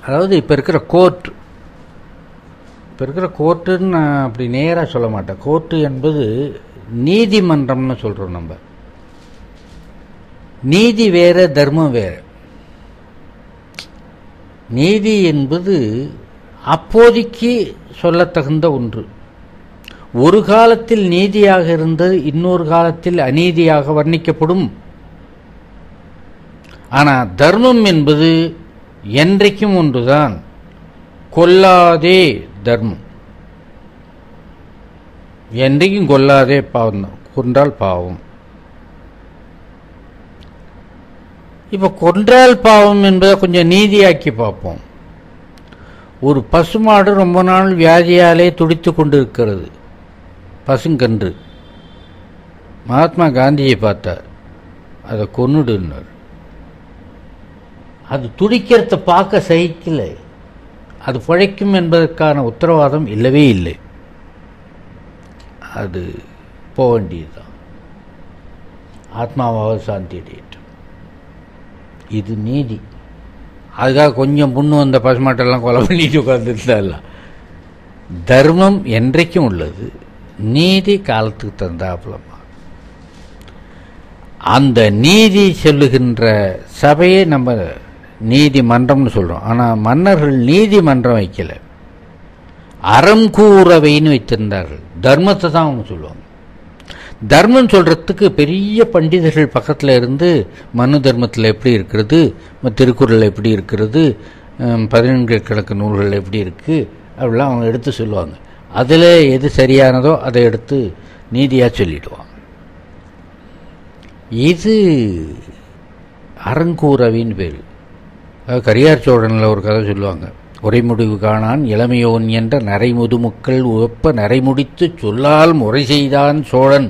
அதாவது இப்போ இருக்கிற கோர்ட்டுன்னு நான் அப்படி நேராக சொல்ல மாட்டேன். கோர்ட்டு என்பது நீதிமன்றம்னு சொல்கிறோம். நம்ம நீதி வேற, தர்மம் வேற. நீதி என்பது அப்போதைக்கு சொல்லத்தகுந்த ஒன்று. ஒரு காலத்தில் நீதியாக இருந்தது இன்னொரு காலத்தில் அநீதியாக வர்ணிக்கப்படும். ஆனால் தர்மம் என்பது என்றைக்கும் ஒன்றுதான். கொல்லாதே தர்மம், என்றைக்கும் கொல்லாதே பாவம் தான். கொன்றால் பாவம். இப்போ கொன்றால் பாவம் என்பதை கொஞ்சம் நீதியாக்கி பார்ப்போம். ஒரு பசுமாடு ரொம்ப நாள் வியாதியாலே துடித்து கொண்டு இருக்கிறது, பசுங்கன்று. மகாத்மா காந்தியை பார்த்தார், அதை கொன்னுடுன்னார். அது துடிக்கிறத பார்க்க சகிக்கல. அது பிழைக்கும் என்பதற்கான உத்தரவாதம் இல்லவே இல்லை. அது போக வேண்டியதுதான், ஆத்மாவாக சாந்தி அடையட்டும். இது நீதி. அதுக்காக கொஞ்சம் புண்ணு வந்த பசுமாட்டெல்லாம் கொலை பண்ணிட்டு உட்காந்துருந்தால. தர்மம் என்றைக்கும் உள்ளது, நீதி காலத்துக்கு தந்தாப்புலமா. அந்த நீதி சொல்லுகின்ற சபையை நம்ம நீதிமன்றம்னு சொல்கிறோம். ஆனால் மன்னர்கள் நீதிமன்றம் வைக்கல, அறம் கூறவைன்னு வைத்திருந்தார்கள். தர்மத்தை தான் அவங்க சொல்லுவாங்க. தர்மம் சொல்கிறதுக்கு பெரிய பண்டிதர்கள் பக்கத்தில் இருந்து மனு தர்மத்தில் எப்படி இருக்கிறது, திருக்குறள் எப்படி இருக்கிறது, 14 கணக்கு நூல்கள் எப்படி இருக்குது அப்படிலாம் அவங்க எடுத்து சொல்லுவாங்க. அதில் எது சரியானதோ அதை எடுத்து நீதியாக சொல்லிடுவாங்க. இது அறங்கூறவின்னு பேர். கரியார் சோழனில் ஒரு கதை சொல்லுவாங்க. உரைமுடிவு காணான் இளமையோன் என்ற நரைமுதுமுக்கள் உவப்ப நரைமுடித்து சொல்லால் முறை செய்தான் சோழன்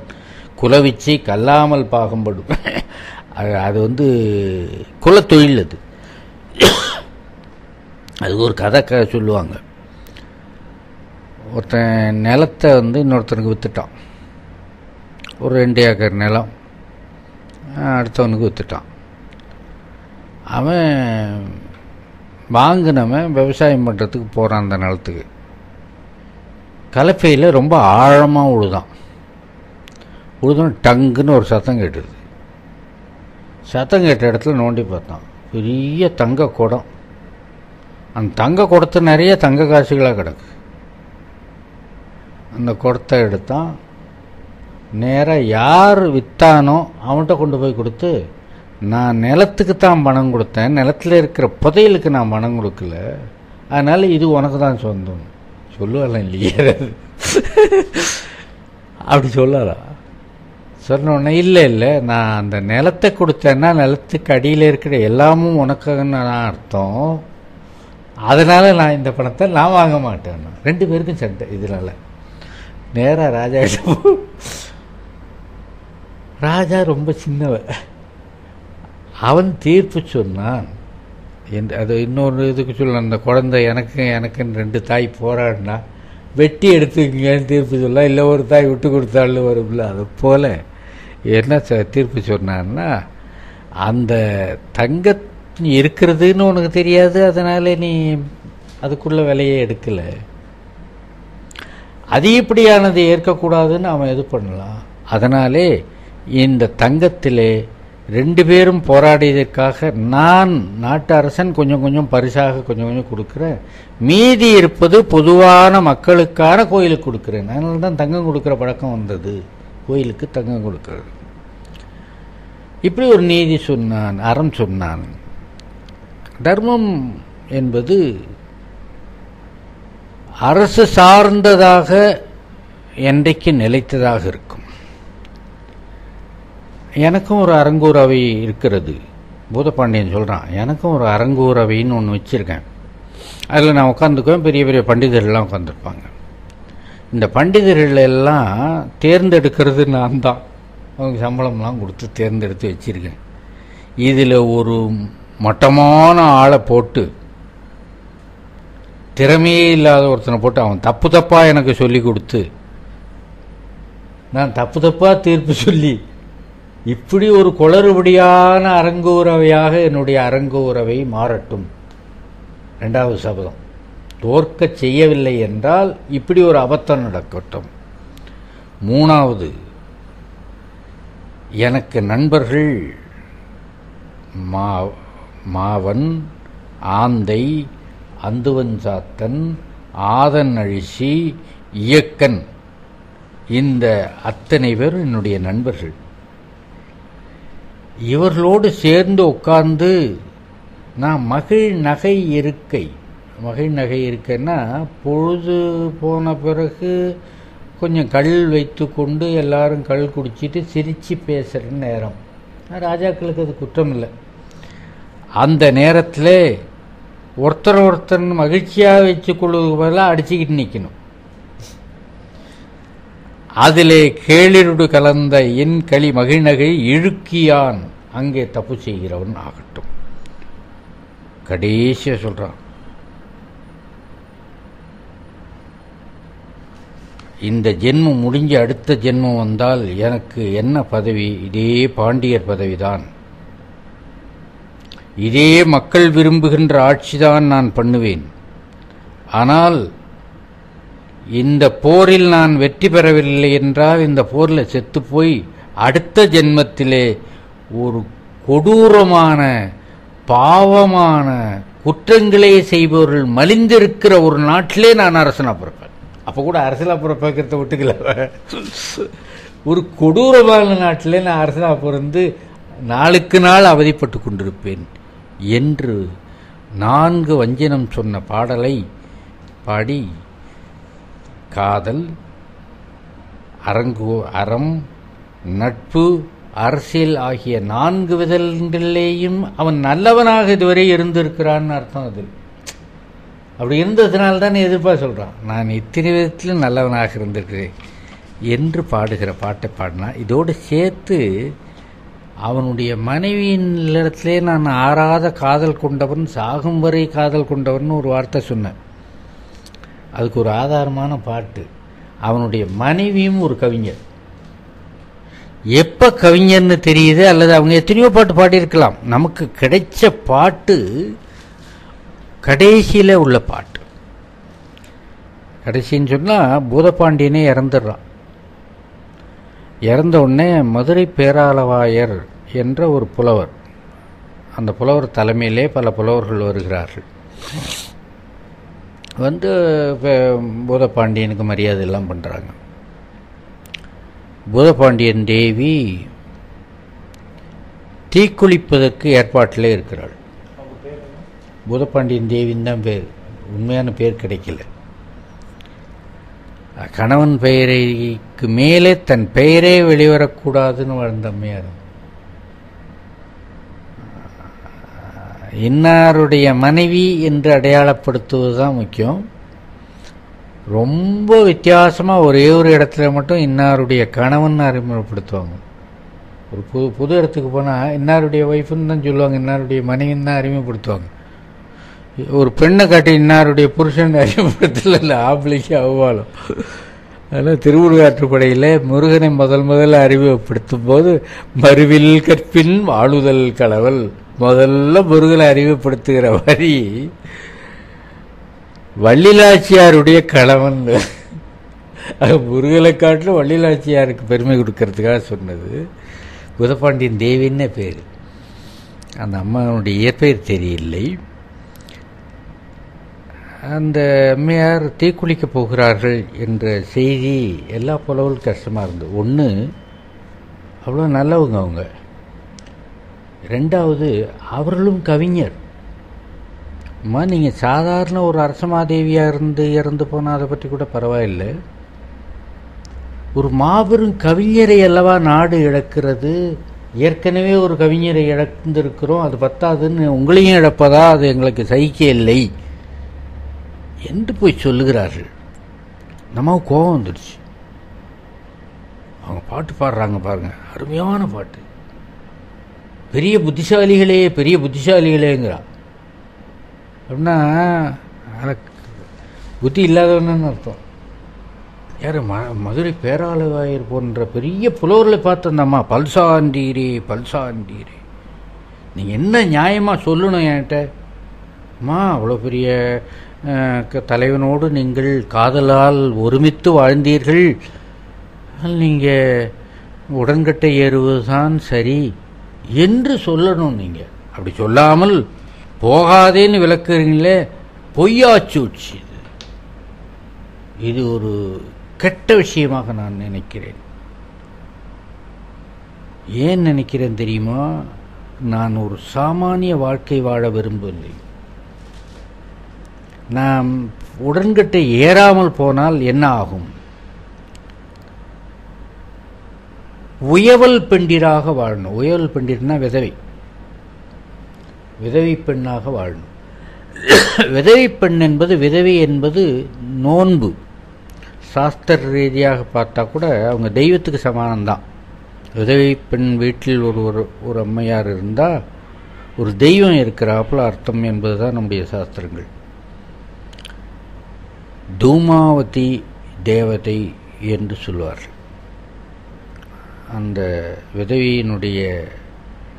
குலவிச்சை கல்லாமல் பாகம்படும். அது குலத்தொழில். அது ஒரு கதை சொல்லுவாங்க. ஒருத்தன் நிலத்தை இன்னொருத்தனுக்கு விற்றுட்டான். ஒரு 2 ஏக்கர் நிலம் அடுத்தவனுக்கு விற்றுட்டான். அவன் வாங்கினவன் விவசாயம் பண்ணுறதுக்கு போகிறான். அந்த நிலத்துக்கு கலப்பையில் ரொம்ப ஆழமாக உழுதான். டங்குன்னு ஒரு சத்தம் கேட்டுது. சத்தம் கேட்ட இடத்துல நோண்டி பார்த்தான். பெரிய தங்க குடம். அந்த தங்க குடத்தை நிறைய தங்க காசுகளாக கிடக்கு. அந்த குடத்தை எடுத்தான். நேராக யார் விற்றானோ அவன்கிட்ட கொண்டு போய் கொடுத்து, நான் நிலத்துக்கு தான் பணம் கொடுத்தேன், நிலத்தில் இருக்கிற புதையலுக்கு நான் பணம் கொடுக்கல, அதனால் இது உனக்கு தான் சொந்தம் சொல்லுவாலாம் இல்லையே. அப்படி சொல்லலாம். சொன்னோடனே இல்லை நான் அந்த நிலத்தை கொடுத்தேன்னா நிலத்துக்கு அடியில் இருக்கிற எல்லாமும் உனக்குன்னு நான் அர்த்தம், அதனால் நான் இந்த பணத்தை நான் வாங்க மாட்டேன். 2 பேருக்கும் சண்டை. இதனால் நேராக ராஜா ராஜா ரொம்ப சின்னவன். அவன் தீர்ப்பு சொன்னான். அது இன்னொரு இதுக்கு சொல்ல, அந்த குழந்தை எனக்குன்னு 2 தாய் போராடினா வெட்டி எடுத்துக்கங்கன்னு தீர்ப்பு சொல்ல, இல்லை ஒரு தாய் விட்டு கொடுத்தாலும் வரும்ல. அது போல் என்ன தீர்ப்பு சொன்னான்னா, அந்த தங்க இருக்கிறதுன்னு உனக்கு தெரியாது, அதனால் நீ அதுக்குள்ள விலையை எடுக்கலை, அதிகப்படியானதை ஏற்கக்கூடாதுன்னு அவன் இது பண்ணலாம். அதனாலே இந்த தங்கத்திலே 2 பேரும் போராடியதற்காக நான் நாட்டு அரசன் கொஞ்சம் கொஞ்சம் பரிசாக கொஞ்சம் கொஞ்சம் கொடுக்குறேன், மீதி இருப்பது பொதுவான மக்களுக்கான கோயிலுக்கு கொடுக்குறேன். அதனால தான் தங்கம் கொடுக்குற பழக்கம் வந்தது, கோயிலுக்கு தங்கம் கொடுக்குறது. இப்படி ஒரு நீதி சொன்னான், அறம் சொன்னான். தர்மம் என்பது அரசு சார்ந்ததாக என்றைக்கு நிலைத்ததாக இருக்கும். எனக்கும் ஒரு அரங்கூரவை இருக்கிறது. பூதப்பாண்டியன் சொல்கிறான், எனக்கும் ஒரு அரங்கூரவைன்னு ஒன்று வச்சுருக்கேன். அதில் நான் உட்காந்துக்குவேன். பெரிய பெரிய பண்டிதர்கள்லாம் உட்காந்துருப்பாங்க. இந்த பண்டிதர்கள் எல்லாம் தேர்ந்தெடுக்கிறது நான் தான். அவங்க சம்பளம்லாம் கொடுத்து தேர்ந்தெடுத்து வச்சுருக்கேன். இதில் ஒரு மட்டமான ஆளை போட்டு, திறமையே இல்லாத ஒருத்தனை போட்டு அவன் தப்பு தப்பாக எனக்கு சொல்லி கொடுத்து, நான் தப்பு தப்பாக தீர்ப்பு சொல்லி, இப்படி ஒரு குளறுபடியான அரங்கூரவையாக என்னுடைய அரங்கூரவை மாறட்டும் 2வது சபதம். தோற்க செய்யவில்லை என்றால் இப்படி ஒரு அபத்தம் நடக்கட்டும். 3வது, எனக்கு நண்பர்கள் மாவன், ஆந்தை, அந்துவன் சாத்தன், ஆதன் அழிசி, இயக்கன், இந்த அத்தனை பேர் என்னுடைய நண்பர்கள். இவர்களோடு சேர்ந்து உட்கார்ந்து நான் மகிழ் நகை இருக்கைன்னா பொழுது போன பிறகு கொஞ்சம் கள் வைத்து கொண்டு எல்லாரும் கள் குடிச்சிட்டு சிரித்து பேசுகிற நேரம். ராஜாக்களுக்கு அது குற்றம் இல்லை. அந்த நேரத்தில் ஒருத்தர் மகிழ்ச்சியாக வச்சு கொள்வது பதிலாக அடிச்சுக்கிட்டு நிற்கணும். அதிலே கேளிருடு கலந்த என் களி மகிழ்நகை இழுக்கியான் அங்கே தப்பு செய்கிறவன் ஆகட்டும். கடைசியா சொல்றான், இந்த ஜென்மம் முடிஞ்சு அடுத்த ஜென்மம் வந்தால் எனக்கு என்ன பதவி? இதே பாண்டியர் பதவிதான், இதே மக்கள் விரும்புகின்ற ஆட்சிதான் நான் பண்ணுவேன். ஆனால் இந்த போரில் நான் வெற்றி பெறவில்லை என்றால் இந்த போரில் செத்து போய் அடுத்த ஜென்மத்திலே ஒரு கொடூரமான பாவமான குற்றங்களே செய்பவர்கள் மலிந்திருக்கிற ஒரு நாட்டிலே நான் அரசனா பிறப்பேன். அப்போ கூட அரசனா பிறப்பேக்கிறத விட்டுக்கல, ஒரு கொடூரமான நாட்டிலே நான் அரசனா பிறந்து நாளுக்கு நாள் அவதிப்பட்டு கொண்டிருப்பேன் என்று 4 வஞ்சனம் சொன்ன பாடலை பாடி காதல், அறம், நட்பு, அரசியல் ஆகிய 4 விதங்களிலேயும் அவன் நல்லவனாக இதுவரை இருந்திருக்கிறான்னு அர்த்தம். அது அப்படி இருந்ததுனால்தான் எதிர்ப்பாக சொல்கிறான், நான் இத்தனை விதத்திலும் நல்லவனாக இருந்திருக்கிறேன் என்று பாடுகிற பாட்டை பாடினா. இதோடு சேர்த்து அவனுடைய மனைவியின் இடத்திலே நான் ஆறாத காதல் கொண்டவன், சாகும் வரை காதல் கொண்டவன் ஒரு வார்த்தை சொன்னேன். அதுக்கு ஒரு ஆதாரமான பாட்டு. அவனுடைய மனைவியும் ஒரு கவிஞர். எப்ப கவிஞர்னு தெரியுது, அல்லது அவங்க எத்தனையோ பாட்டு பாடியிருக்கலாம். நமக்கு கிடைச்ச பாட்டு கடைசியில உள்ள பாட்டு. கடைசின்னு சொன்னா பூதப்பாண்டியனே இறந்துடுறான். இறந்த உடனே மதுரை பேராளவாயர் என்ற ஒரு புலவர், அந்த புலவர் தலைமையிலே பல புலவர்கள் வருகிறார்கள். வந்து பூதப்பாண்டியனுக்கு மரியாதை எல்லாம் பண்ணுறாங்க. பூதப்பாண்டியன் தேவி தீக்குளிப்பதற்கு ஏற்பாட்டிலே இருக்கிறாள். பூதப்பாண்டியன் தேவின்னு தான் பேர், உண்மையான பேர் கிடைக்கல. கணவன் பெயரைக்கு மேலே தன் பெயரே வெளிவரக்கூடாதுன்னு வாழ்ந்த அம்மையார். இன்னாருடைய மனைவி என்று அடையாளப்படுத்துவதுதான் முக்கியம். ரொம்ப வித்தியாசமாக ஒரே ஒரு இடத்துல மட்டும் இன்னாருடைய கணவன் அறிமுகப்படுத்துவாங்க. ஒரு புது இடத்துக்கு போனால் இன்னாருடைய ஒய்ஃப்னு தான் சொல்லுவாங்க, இன்னாருடைய மனைவின்னு தான் அறிமுகப்படுத்துவாங்க. ஒரு பெண்ணை காட்டி இன்னாருடைய புருஷன் அறிமுகப்படுத்தல, ஆம்பளைக்கு அவ்வாலும். அதனால் திருமுருகாற்றுப்படையில் முருகனை முதல்ல அறிமுகப்படுத்தும் போது மறுவில் கற்பின் வாழுதல் கடவுள் முதல்ல முருகனை அறிமுகப்படுத்துகிற வரி வள்ளிலாச்சியாருடைய கணவன். முருகனை காட்டிலும் வள்ளிலாச்சியாருக்கு பெருமை கொடுக்கறதுக்காக சொன்னது. பூதப்பாண்டியன் தேவின்னு பேர். அந்த அம்மாவுடைய இயற்பெயர் தெரியலை. அந்த அம்மையார் தீக்குளிக்க போகிறார்கள் என்ற செய்தி எல்லா புலவர்களும் கஷ்டமாக இருந்தது. ஒன்று, அவ்வளோ நல்லவங்க அவங்க. 2வது, அவர்களும் கவிஞர். அம்மா, நீங்கள் சாதாரண ஒரு அரசமாதேவியாக இறந்து போனால் அதை பற்றி கூட பரவாயில்லை. ஒரு மாபெரும் கவிஞரை அல்லவா நாடு இழக்கிறது. ஏற்கனவே ஒரு கவிஞரை இழந்திருக்கிறோம், அது பத்தாதுன்னு உங்களையும் இழப்பதா, அது எங்களுக்கு சகிக்க இல்லை என்று போய் சொல்லுகிறார்கள். நம்ம கோபம் வந்துடுச்சு. அவங்க பாட்டு பாடுறாங்க பாருங்க, அருமையான பாட்டு. பெரிய புத்திசாலிகளேங்கிறா. அப்படின்னா புத்தி இல்லாதவன்னு அர்த்தம். யார்? மதுரை பேராளவாயர் போன்ற பெரிய புலவர்களை பார்த்து அந்த அம்மா பல்சாண்டீரே, நீங்கள் என்ன நியாயமாக சொல்லணும் என்கிட்ட அவ்வளோ பெரிய தலைவனோடு நீங்கள் காதலால் ஒருமித்து வாழ்ந்தீர்கள், நீங்கள் உடன்கட்டை ஏறுவதுதான் சரி என்று சொல்லணும். நீங்கள் அப்படி சொல்லாமல் போகாதேன்னு விளக்குறீங்களே, பொய்யாச்சூச்சி. இது ஒரு கெட்ட விஷயமாக நான் நினைக்கிறேன். ஏன் நினைக்கிறேன் தெரியுமா? நான் ஒரு சாமானிய வாழ்க்கை வாழ விரும்பவில்லை. நாம் உடன்கட்டை ஏறாமல் போனால் என்ன ஆகும்? உயவல் பெண்டிராக வாழணும். உயவல் பெண்டிர்னா விதவை பெண்ணாக வாழணும். விதவை பெண் என்பது, விதவை என்பது நோன்பு. சாஸ்திர ரீதியாக பார்த்தா கூட அவங்க தெய்வத்துக்கு சமானம்தான். விதவை பெண் வீட்டில் ஒரு அம்மையார் இருந்தால் ஒரு தெய்வம் இருக்கிறாப்புல அர்த்தம் என்பதுதான் நம்முடைய சாஸ்திரங்கள். தூமாவதி தேவதை என்று சொல்வார்கள். அந்த விதவியினுடைய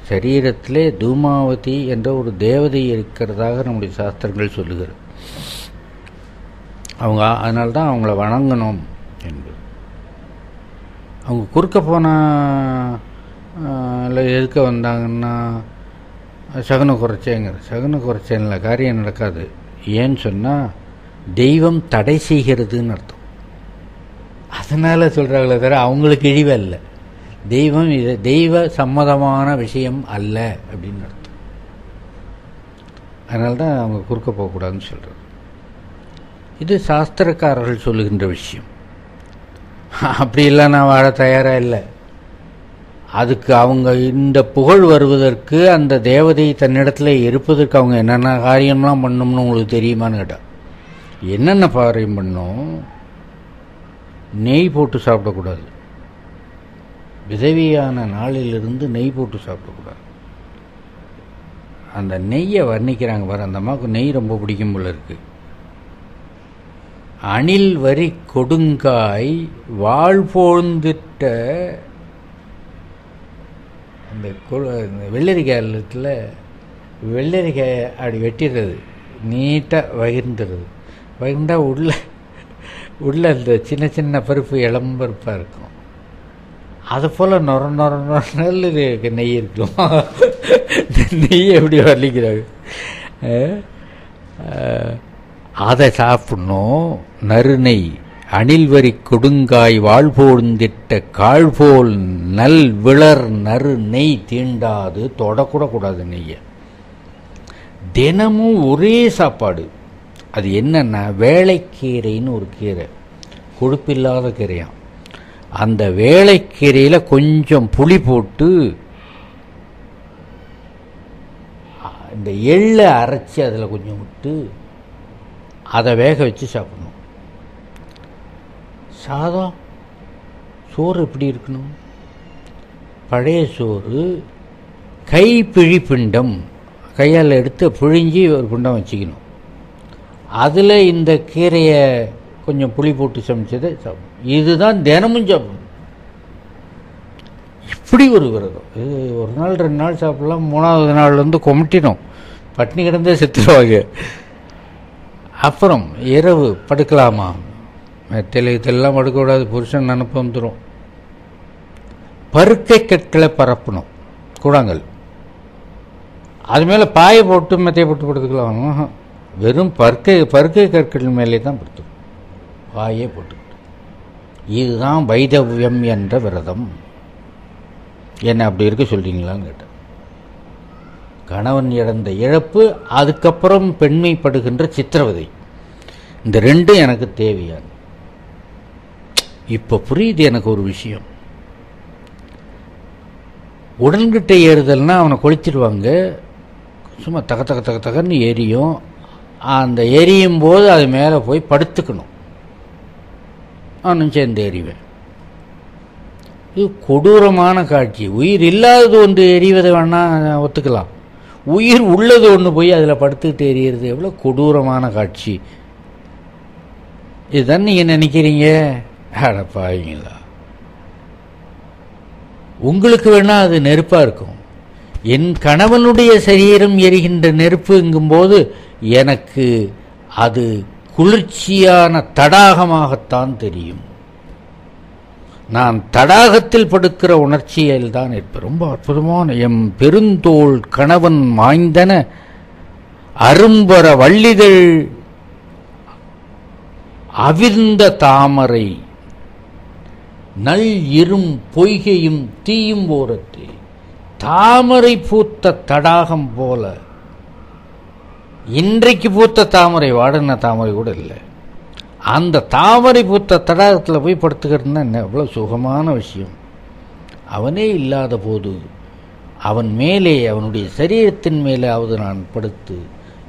சரீரத்திலே தூமாவதி என்ற ஒரு தேவதை இருக்கிறதாக நம்முடைய சாஸ்திரங்கள் சொல்லுகிறது. அதனால்தான் அவங்கள வணங்கணும் என்பது. அவங்க குறுக்க போனால் இல்லை எதுக்க வந்தாங்கன்னா சகுன குறைச்சேன்ல காரியம் நடக்காது. ஏன்னு சொன்னால் தெய்வம் தடை செய்கிறதுன்னு அர்த்தம். அதனால் சொல்கிறாங்களே தவிர அவங்களுக்கு இழிவு அல்ல. தெய்வம் இது தெய்வ சம்மதமான விஷயம் அல்ல அப்படின்னு அர்த்தம். அதனால்தான் அவங்க குறுக்க போகக்கூடாதுன்னு சொல்கிறது. இது சாஸ்திரக்காரர்கள் சொல்லுகின்ற விஷயம். அப்படியெல்லாம் நான் வாழ தயாராக இல்லை. அதுக்கு அவங்க இந்த புகழ் வருவதற்கு, அந்த தேவதை தன்னிடத்தில் இருப்பதற்கு அவங்க என்னென்ன காரியம்லாம் பண்ணணும்னு உங்களுக்கு தெரியுமான்னு கேட்டால், என்னென்ன காரியம் பண்ணோம்? நெய் போட்டு சாப்பிடக்கூடாது. விதவியான நாளிலிருந்து நெய் போட்டு சாப்பிடக்கூடாது. அந்த நெய்யை வர்ணிக்கிறாங்க பாரு. அந்த அம்மாவுக்கு நெய் ரொம்ப பிடிக்கும் போல இருக்கு. அணில் வரி கொடுங்காய் வாழ்போழ்ந்துட்ட அந்த வெள்ளரிக்காயில் வெள்ளரிக்காயை அப்படி வெட்டிடுறது, நீட்டாக வகிர்ந்தா உள்ள அந்த சின்ன சின்ன பருப்பு இளம்பருப்பாக இருக்கும். அது போல் நொர நெய் இருக்கும். நெய் எப்படி வர்ணிக்கிறாங்க? அதை சாப்பிடணும். நறுநெய் அணில்வரி கொடுங்காய் வாழ்போழ்ந்திட்ட காழ்போல் நல் விளர் நறு நெய் தீண்டாது. தொடக்கூட கூடாது நெய்யை. தினமும் ஒரே சாப்பாடு. அது என்னன்னா வேளைக்கீரைன்னு ஒரு கீரை, கொழுப்பில்லாத கீரையாம். அந்த வேளைக்கீரையில் கொஞ்சம் புளி போட்டு இந்த எள்ளை அரைச்சி அதில் கொஞ்சம் விட்டு அதை வேக வச்சு சாப்பிடணும். சாதம் சோறு எப்படி இருக்கணும்? பழைய சோறு, கைப்பிழி பிண்டம், கையால் எடுத்து பிழிஞ்சி ஒரு பிண்டம் வச்சுக்கணும். அதில் இந்த கீரையை கொஞ்சம் புளி போட்டு சமைச்சதை சாப்பிடணும். இதுதான் தினமும் சாப்பிடணும். இப்படி ஒரு விரதம். இது ஒரு நாள் 2 நாள் சாப்பிடலாம். 3வது நாள்லேருந்து கொமட்டிடும். பட்னி கிடந்தே செத்துருவாங்க. அப்புறம் இரவு படுக்கலாமா? இதெல்லாம் படுக்கக்கூடாது. புருஷன் நினப்பு வந்துடும். பருக்கை கற்களை பரப்பணும். கூழாங்கல் அது மேலே பாயை போட்டு மெத்தையை போட்டு படுத்துக்கலாம். வெறும் பருக்கை கற்கள் மேலே தான் படுத்துக்கணும். பாயே போட்டுக்கிட்டு. இதுதான் வைதவ்யம் என்ற விரதம். என்ன அப்படி இருக்க சொல்றீங்களான்னு கேட்டேன். கணவன் இழந்த இழப்பு, அதுக்கப்புறம் பெண்மைப்படுகின்ற சித்திரவதை, இந்த 2 எனக்கு தேவையான. இப்போ புரியுது எனக்கு ஒரு விஷயம். உடன்கிட்ட ஏறுதல்னா அவனை கொளுத்திடுவாங்க. சும்மா தகன்னு எரியும். அந்த எரியும் போது அது மேலே போய் படுத்துக்கணும். அவனும் சேர்ந்து எறிவேன். இது கொடூரமான காட்சி. உயிர் இல்லாதது ஒன்று எரிவதை வேணா ஒத்துக்கலாம். உயிர் உள்ளது ஒன்று போய் அதில் படுத்துக்கிட்டு எறிகிறது எவ்வளோ கொடூரமான காட்சி. இதுதான் நீங்கள் நினைக்கிறீங்க. அடப்பாவீங்களா? உங்களுக்கு வேணா அது நெருப்பாக இருக்கும். என் கணவனுடைய சரீரம் எரிகின்ற நெருப்புங்கும்போது எனக்கு அது குளிர்ச்சியான தடாகமாகத்தான் தெரியும். நான் தடாகத்தில் படுக்கிற உணர்ச்சியில் தான் இருப்பேன். ரொம்ப அற்புதமான எம் பெருந்தோள் கணவன் வாய்ந்தன அரும்பர வள்ளிதழ் அவிர்ந்த தாமரை நல் இரும் பொய்கையும் தீயும் ஓரத்தே. தாமரை பூத்த தடாகம் போல. இன்றைக்கு பூத்த தாமரை, வாடின தாமரை கூட இல்லை. அந்த தாமரை பூத்த தடாகத்தில் போய் படுத்துக்கிறதுனா என்ன எவ்வளோ சுகமான விஷயம். அவனே இல்லாத போது அவன் மேலே, அவனுடைய சரீரத்தின் மேலாவது நான் படுத்து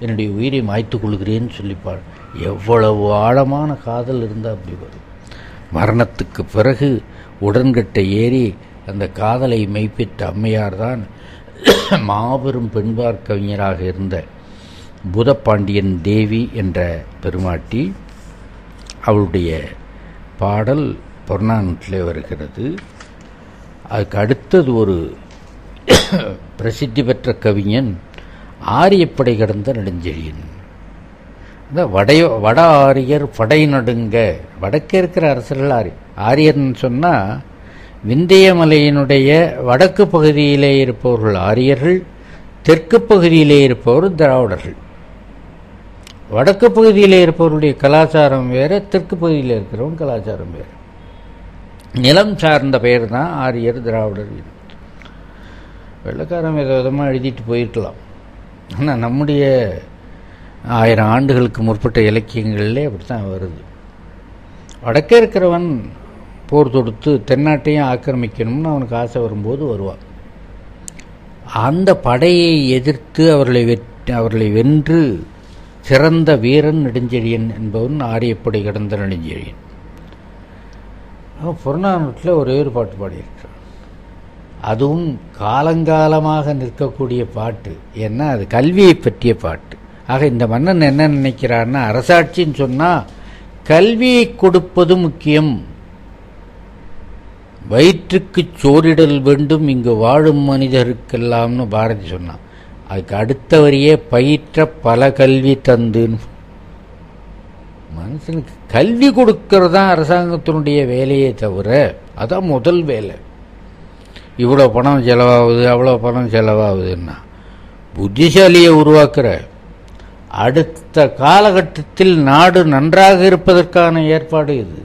என்னுடைய உயிரை மாய்த்து கொள்கிறேன்னு சொல்லிப்பாள். எவ்வளவு ஆழமான காதல் இருந்தால் அப்படி வரும். மரணத்துக்கு பிறகு உடன்கட்டை ஏறி அந்த காதலை மெய்ப்பித்த அம்மையார் தான் மாபெரும் பெண்பார் கவிஞராக இருந்த பூதப்பாண்டியன் தேவி என்ற பெருமாட்டி. அவளுடைய பாடல் புறநானூற்றிலே வருகிறது. அதுக்கு அடுத்தது ஒரு பிரசித்தி பெற்ற கவிஞன் ஆரியப்படை கடந்த நெடுஞ்செழியன். வட ஆரியர் படை நடுங்க. வடக்கே இருக்கிற அரசர்கள் ஆரியர்னு சொன்னால் விந்தியமலையினுடைய வடக்கு பகுதியிலே இருப்பவர்கள் ஆரியர்கள், தெற்கு பகுதியிலே இருப்பவர் திராவிடர்கள். வடக்கு பகுதியில் இருப்பவருடைய கலாச்சாரம் வேறு, தெற்கு பகுதியில் இருக்கிறவங்க கலாச்சாரம் வேறு. நிலம் சார்ந்த பெயர் தான் ஆரியர் திராவிடர். வெள்ளக்காரன் விதமாக எழுதிட்டு போயிருக்கலாம். ஆனால் நம்முடைய 1000 ஆண்டுகளுக்கு முற்பட்ட இலக்கியங்களிலே அப்படித்தான் வருது. வடக்கே இருக்கிறவன் போர் தொடுத்து தென்னாட்டையும் ஆக்கிரமிக்கணும்னு அவனுக்கு ஆசை வரும்போது வருவான். அந்த படையை எதிர்த்து அவர்களை வென்று சிறந்த வீரன் நெடுஞ்செழியன் என்பவன் ஆரியப்படை கடந்த நெடுஞ்செழியன். புறநானூற்றில் ஒரே ஒரு பாட்டு பாடியிருக்கிறான். அதுவும் காலங்காலமாக நிற்கக்கூடிய பாட்டு. ஏன்னா அது கல்வியை பற்றிய பாட்டு. ஆக இந்த மன்னன் என்ன நினைக்கிறான்னா, அரசாட்சின்னு சொன்னால் கல்வியை கொடுப்பது முக்கியம். வயிற்றுக்கு சோறிடல் வேண்டும் இங்கு வாழும் மனிதருக்கெல்லாம்னு பாரதி சொன்னான். அதுக்கு அடுத்த வரியே பயிற்ற பல கல்வி தந்துன்னு. மனுஷனுக்கு கல்வி கொடுக்கறது தான் அரசாங்கத்தினுடைய வேலையே தவிர, அதான் முதல் வேலை. இவ்வளோ பணம் செலவாகுது, அவ்வளோ பணம் செலவாகுதுன்னா புத்திசாலியை உருவாக்குற அடுத்த காலகட்டத்தில் நாடு நன்றாக இருப்பதற்கான ஏற்பாடு இது.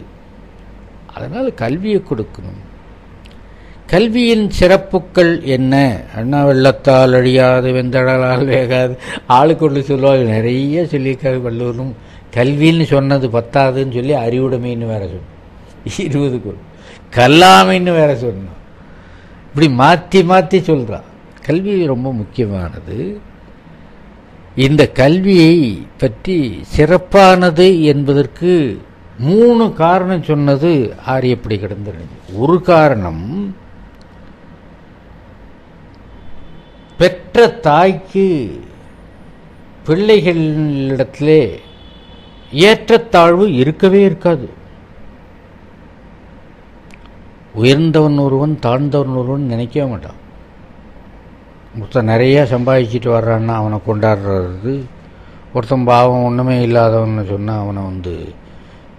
அதனால் கல்வியை கொடுக்கணும். கல்வியின் சிறப்புக்கள் என்ன? அண்ணா வெள்ளத்தால் அழியாது, வெந்தடலால் வேகாது, ஆளுக்கொண்டு சொல்லுவாங்க. நிறைய சொல்லியிருக்காரு வள்ளுவரும். கல்வின்னு சொன்னது பத்தாதுன்னு சொல்லி அறிவுடைமைன்னு வேற சொன்னோம். 20 கல்லாமைன்னு வேற சொன்னோம். இப்படி மாற்றி மாற்றி சொல்கிறான். கல்வி ரொம்ப முக்கியமானது. இந்த கல்வியை பற்றி சிறப்பானது என்பதற்கு 3 காரணம் சொன்னது ஆரியப்படை கடந்த. ஒரு காரணம், பெற்ற தாய்க்கு பிள்ளைகளிடத்திலே ஏற்றத்தாழ்வு இருக்கவே இருக்காது. உயர்ந்தவன் ஒருவன் தாழ்ந்தவன் ஒருவன் நினைக்கவே மாட்டான். ஒருத்தன் நிறைய சம்பாதிச்சுட்டு வர்றான்னா அவனை கொண்டாடுறது, ஒருத்தன் பாவம் ஒன்றுமே இல்லாதவன்னு சொன்னால் அவனை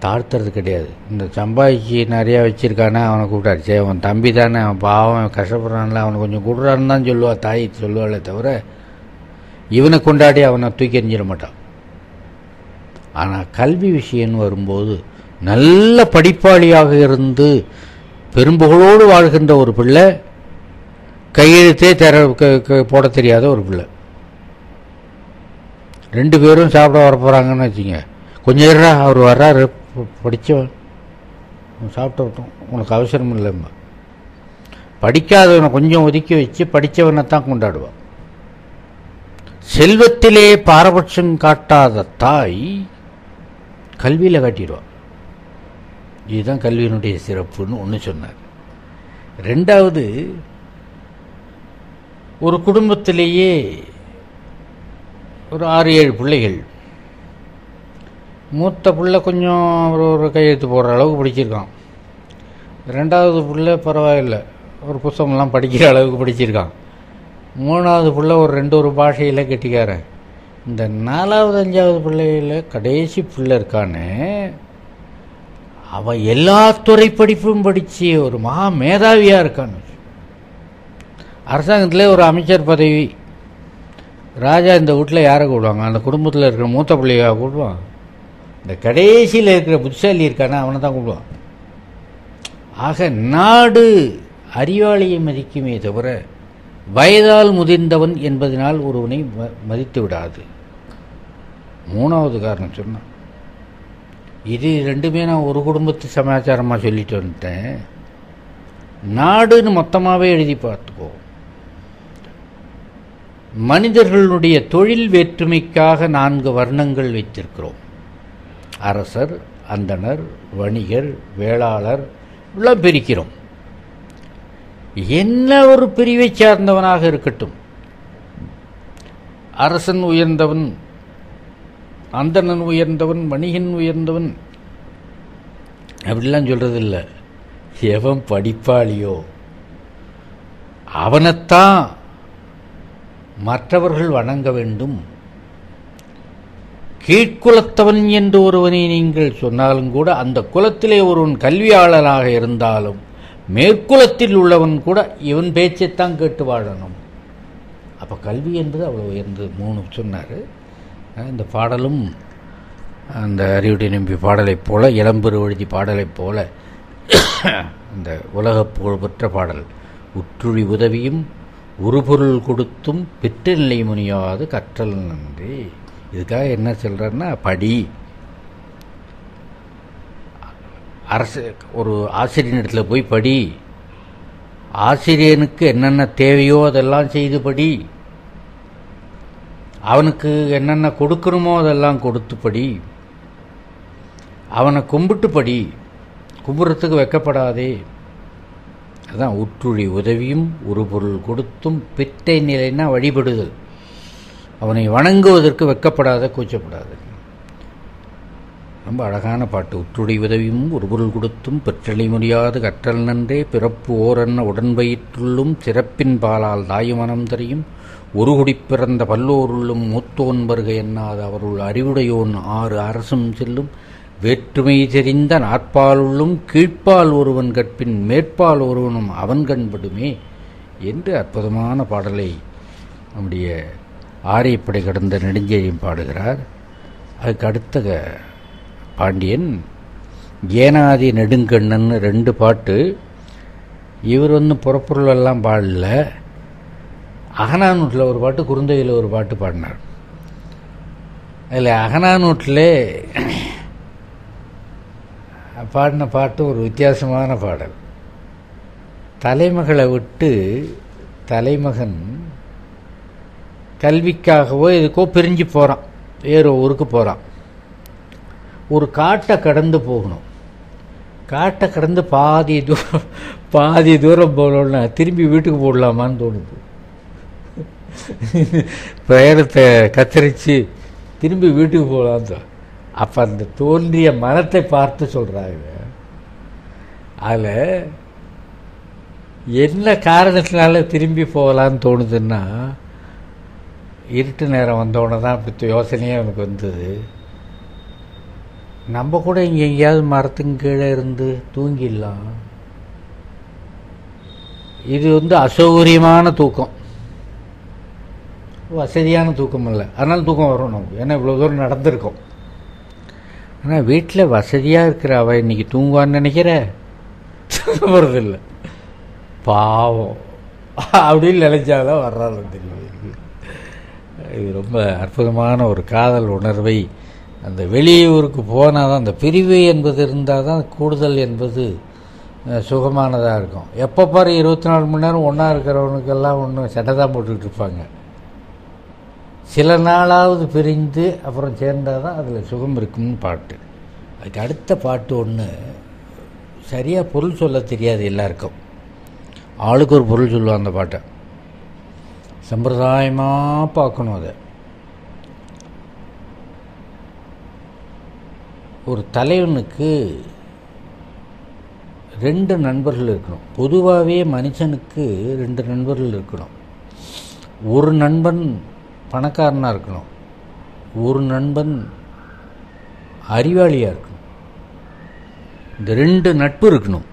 தாழ்த்துறது கிடையாது. இந்த சம்பாதிச்சு நிறையா வச்சுருக்கானே அவனை கூப்பிட்டாச்சு, அவன் தம்பி தானே, அவன் பாவம் கஷ்டப்படுறான்ல, அவனை கொஞ்சம் கொடுறான்னு தான் சொல்லுவா தாய், சொல்லுவாளே தவிர இவனை கொண்டாடி அவனை தூக்கி எறிஞ்சிட மாட்டான். ஆனால் கல்வி விஷயம்னு வரும்போது நல்ல படிப்பாளியாக இருந்து பெரும்புகளோடு வாழ்கின்ற ஒரு பிள்ளை, கையெழுத்தே போட தெரியாத ஒரு பிள்ளை, 2 பேரும் சாப்பிட வர போகிறாங்கன்னு வச்சுங்க, கொஞ்சம் இருடா அவர் வர்றாரு படித்தவன் சாப்பிட்டு விட்டோம், உனக்கு அவசரம் இல்லைம்மா. படிக்காதவனை கொஞ்சம் ஒதுக்கி வச்சு படித்தவனை தான் கொண்டாடுவான். செல்வத்திலே பாரபட்சம் காட்டாத தாய் கல்வியில் காட்டிடுவான். இதுதான் கல்வியினுடைய சிறப்புன்னு ஒன்று சொன்னார். 2வது, ஒரு குடும்பத்திலேயே ஒரு 6-7 பிள்ளைகள், மூத்த பிள்ளை கொஞ்சம் ஒரு கையெழுத்து போடுற அளவுக்கு படிச்சிருக்கான், 2வது பிள்ளை பரவாயில்லை, ஒரு புத்தகம்லாம் படிக்கிற அளவுக்கு படிச்சிருக்கான், மூணாவது பிள்ளை ஒரு 2 பாஷையில் கெட்டிக்காரன். இந்த 4வது 5வது பிள்ளையில் கடைசி பிள்ளை இருக்கானே, அவன் எல்லா துறை படிப்பும் படித்து ஒரு மகா மேதாவியாக இருக்கான். அரசாங்கத்தில் ஒரு அமைச்சர் பதவி. ராஜா இந்த வீட்டில் யாரை கூடுவாங்க? அந்த குடும்பத்தில் இருக்கிற மூத்த பிள்ளையாக கூடுவான். இந்த கடைசியில் இருக்கிற புத்திசாலி இருக்கானே அவனை தான் கூடுவான். ஆக நாடு அறிவாளியை மதிக்குமே தவிர வயதால் முதிர்ந்தவன் என்பதனால் ஒருவனை மதித்து விடாது. 3வது காரணம் சொன்னான். இது 2மே நான் ஒரு குடும்பத்து சமாச்சாரமாக சொல்லிட்டு வந்துட்டேன். நாடுன்னு மொத்தமாகவே எழுதி பார்த்துக்கோ. மனிதர்களுடைய தொழில் வேற்றுமைக்காக 4 வர்ணங்கள் வைத்திருக்கிறோம். அரசர், அந்தணர், வணிகர், வேளாளர் எல்லாம் பிரிக்கிறோம். என்ன ஒரு பிரிவை சார்ந்தவனாக இருக்கட்டும், அரசன் உயர்ந்தவன், அந்தணன் உயர்ந்தவன், வணிகன் உயர்ந்தவன் அப்படிலாம் சொல்றது இல்லை. எவன் படிப்பாளியோ அவனைத்தான் மற்றவர்கள் வணங்க வேண்டும். கீழ்குலத்தவன் என்று ஒருவனை நீங்கள் சொன்னாலும் கூட அந்த குலத்திலே ஒருவன் கல்வியாளனாக இருந்தாலும் மேற்குலத்தில் உள்ளவன் கூட இவன் பேச்சைத்தான் கேட்டு வாழணும். அப்போ கல்வி என்பது அவ்வளோ உயர்ந்து 3 சொன்னார். இந்த பாடலும் அந்த அறிவுடை நம்பி பாடலைப் போல, இளம்பெரு எழுதி பாடலைப் போல அந்த உலக புகழ்பெற்ற பாடல். உற்றுழி உதவியும் உருபொருள் கொடுத்தும் பெற்ற நிலை முனியாது கற்றல் நன்றி. இதுக்காக என்ன சொல்கிறேன்னா, படி. அரசு ஒரு ஆசிரியனிடத்தில் போய் படி. ஆசிரியனுக்கு என்னென்ன தேவையோ அதெல்லாம் செய்து படி. அவனுக்கு என்னென்ன கொடுக்கணுமோ அதெல்லாம் கொடுத்து படி. அவனை கும்பிட்டு படி. கும்பிட்றதுக்கு வெக்கப்படாதே. அதுதான் உற்றுழி உதவியும் ஒரு பொருள் கொடுத்தும் பிட்டை நிலைன்னா வழிபடுதல். அவனை வணங்குவதற்கு வெக்கப்படாத, கூச்சப்படாத. ரொம்ப அழகான பாட்டு. உற்றுழி உதவியும் ஒரு பொருள் கொடுத்தும் பெற்றலை முடியாது கற்றல் நன்றே பிறப்பு ஓரன்ன உடன்பயிற்றுள்ளும் சிறப்பின் பாலால் தாயுமனம் தரையும் ஒரு குடி பிறந்த பல்லோருள்ளும் மூத்தோன் வருக என்னாது அவருள் அறிவுடையோன் 6 அரசும் செல்லும் வேற்றுமை தெரிந்த நாற்பாலுள்ளும் கீழ்ப்பால் ஒருவன் கற்பின் மேற்பால் ஒருவனும் அவன் கண்படுமே என்று அற்புதமான பாடலை நம்முடைய ஆரியப்படை கடந்த நெடுஞ்செழியன் பாடுகிறார். அதுக்கு அடுத்த பாண்டியன் ஏனாதி நெடுங்கண்ணன் 2 பாட்டு. இவர் புறப்பொருளெல்லாம் பாடல. அகனானூட்டில் ஒரு பாட்டு, குறுந்தொகையில் ஒரு பாட்டு பாடினார். அதில் அகனானூட்டில் பாடின பாட்டு ஒரு வித்தியாசமான பாடல். தலைமகளை விட்டு தலைமகன் கல்விக்காகவோ எதுக்கோ பிரிஞ்சு போகிறான், வேறு ஊருக்கு போகிறான். ஒரு காட்டை கடந்து போகணும். காட்டை கடந்து பாதி தூரம் போகணுன்னா திரும்பி வீட்டுக்கு போடலாமான்னு தோணுது. பிரயாணத்தை கத்தரிச்சு திரும்பி வீட்டுக்கு போகலான்னு. அப்போ அந்த தோன்றிய மனத்தை பார்த்து சொல்கிறாங்க. அதில் என்ன காரணத்தினால திரும்பி போகலான்னு தோணுதுன்னா, இருட்டு நேரம் வந்தோடனே தான் அப்படி யோசனையே எனக்கு வந்தது. நம்ம கூட இங்கே எங்கேயாவது மரத்துக்கு கீழே இருந்து தூங்கிடலாம். இது அசௌகரியமான தூக்கம், வசதியான தூக்கம் இல்லை. அதனால தூக்கம் வரும் நமக்கு, ஏன்னா இவ்வளோ தூரம் நடந்திருக்கோம். ஆனால் வீட்டில் வசதியாக இருக்கிற அவள் இன்னைக்கு தூங்குவான்னு நினைக்கிற போகிறதில்லை. பாவம் அப்படின்னு நினைச்சாதான் வர்றாலும் தெரியும். இது ரொம்ப அற்புதமான ஒரு காதல் உணர்வை அந்த வெளியூருக்கு போனால் தான், அந்த பிரிவு என்பது இருந்தால் தான் கூடுதல் என்பது சுகமானதாக இருக்கும். எப்போ பாரு 24 மணி நேரம் ஒன்றா இருக்கிறவனுக்கெல்லாம் ஒன்று சட்டை தான் போட்டுக்கிட்டு இருப்பாங்க. சில நாளாவது பிரிந்து அப்புறம் சேர்ந்தால் தான் அதில் சுகம் இருக்கும்னு பாட்டு. அதுக்கு அடுத்த பாட்டு ஒன்று சரியாக பொருள் சொல்ல தெரியாது எல்லாருக்கும். ஆளுக்கு ஒரு பொருள் சொல்லுவான் அந்த பாட்டை. சம்பிரதாயமாக பார்க்கணும். அதை ஒரு தலைவனுக்கு 2 நண்பர்கள் இருக்கணும். பொதுவாகவே மனுஷனுக்கு 2 நண்பர்கள் இருக்கணும். ஒரு நண்பன் பணக்காரனாக இருக்கணும், ஒரு நண்பன் அறிவாளியாக இருக்கணும். இந்த 2 நட்பு இருக்கணும்.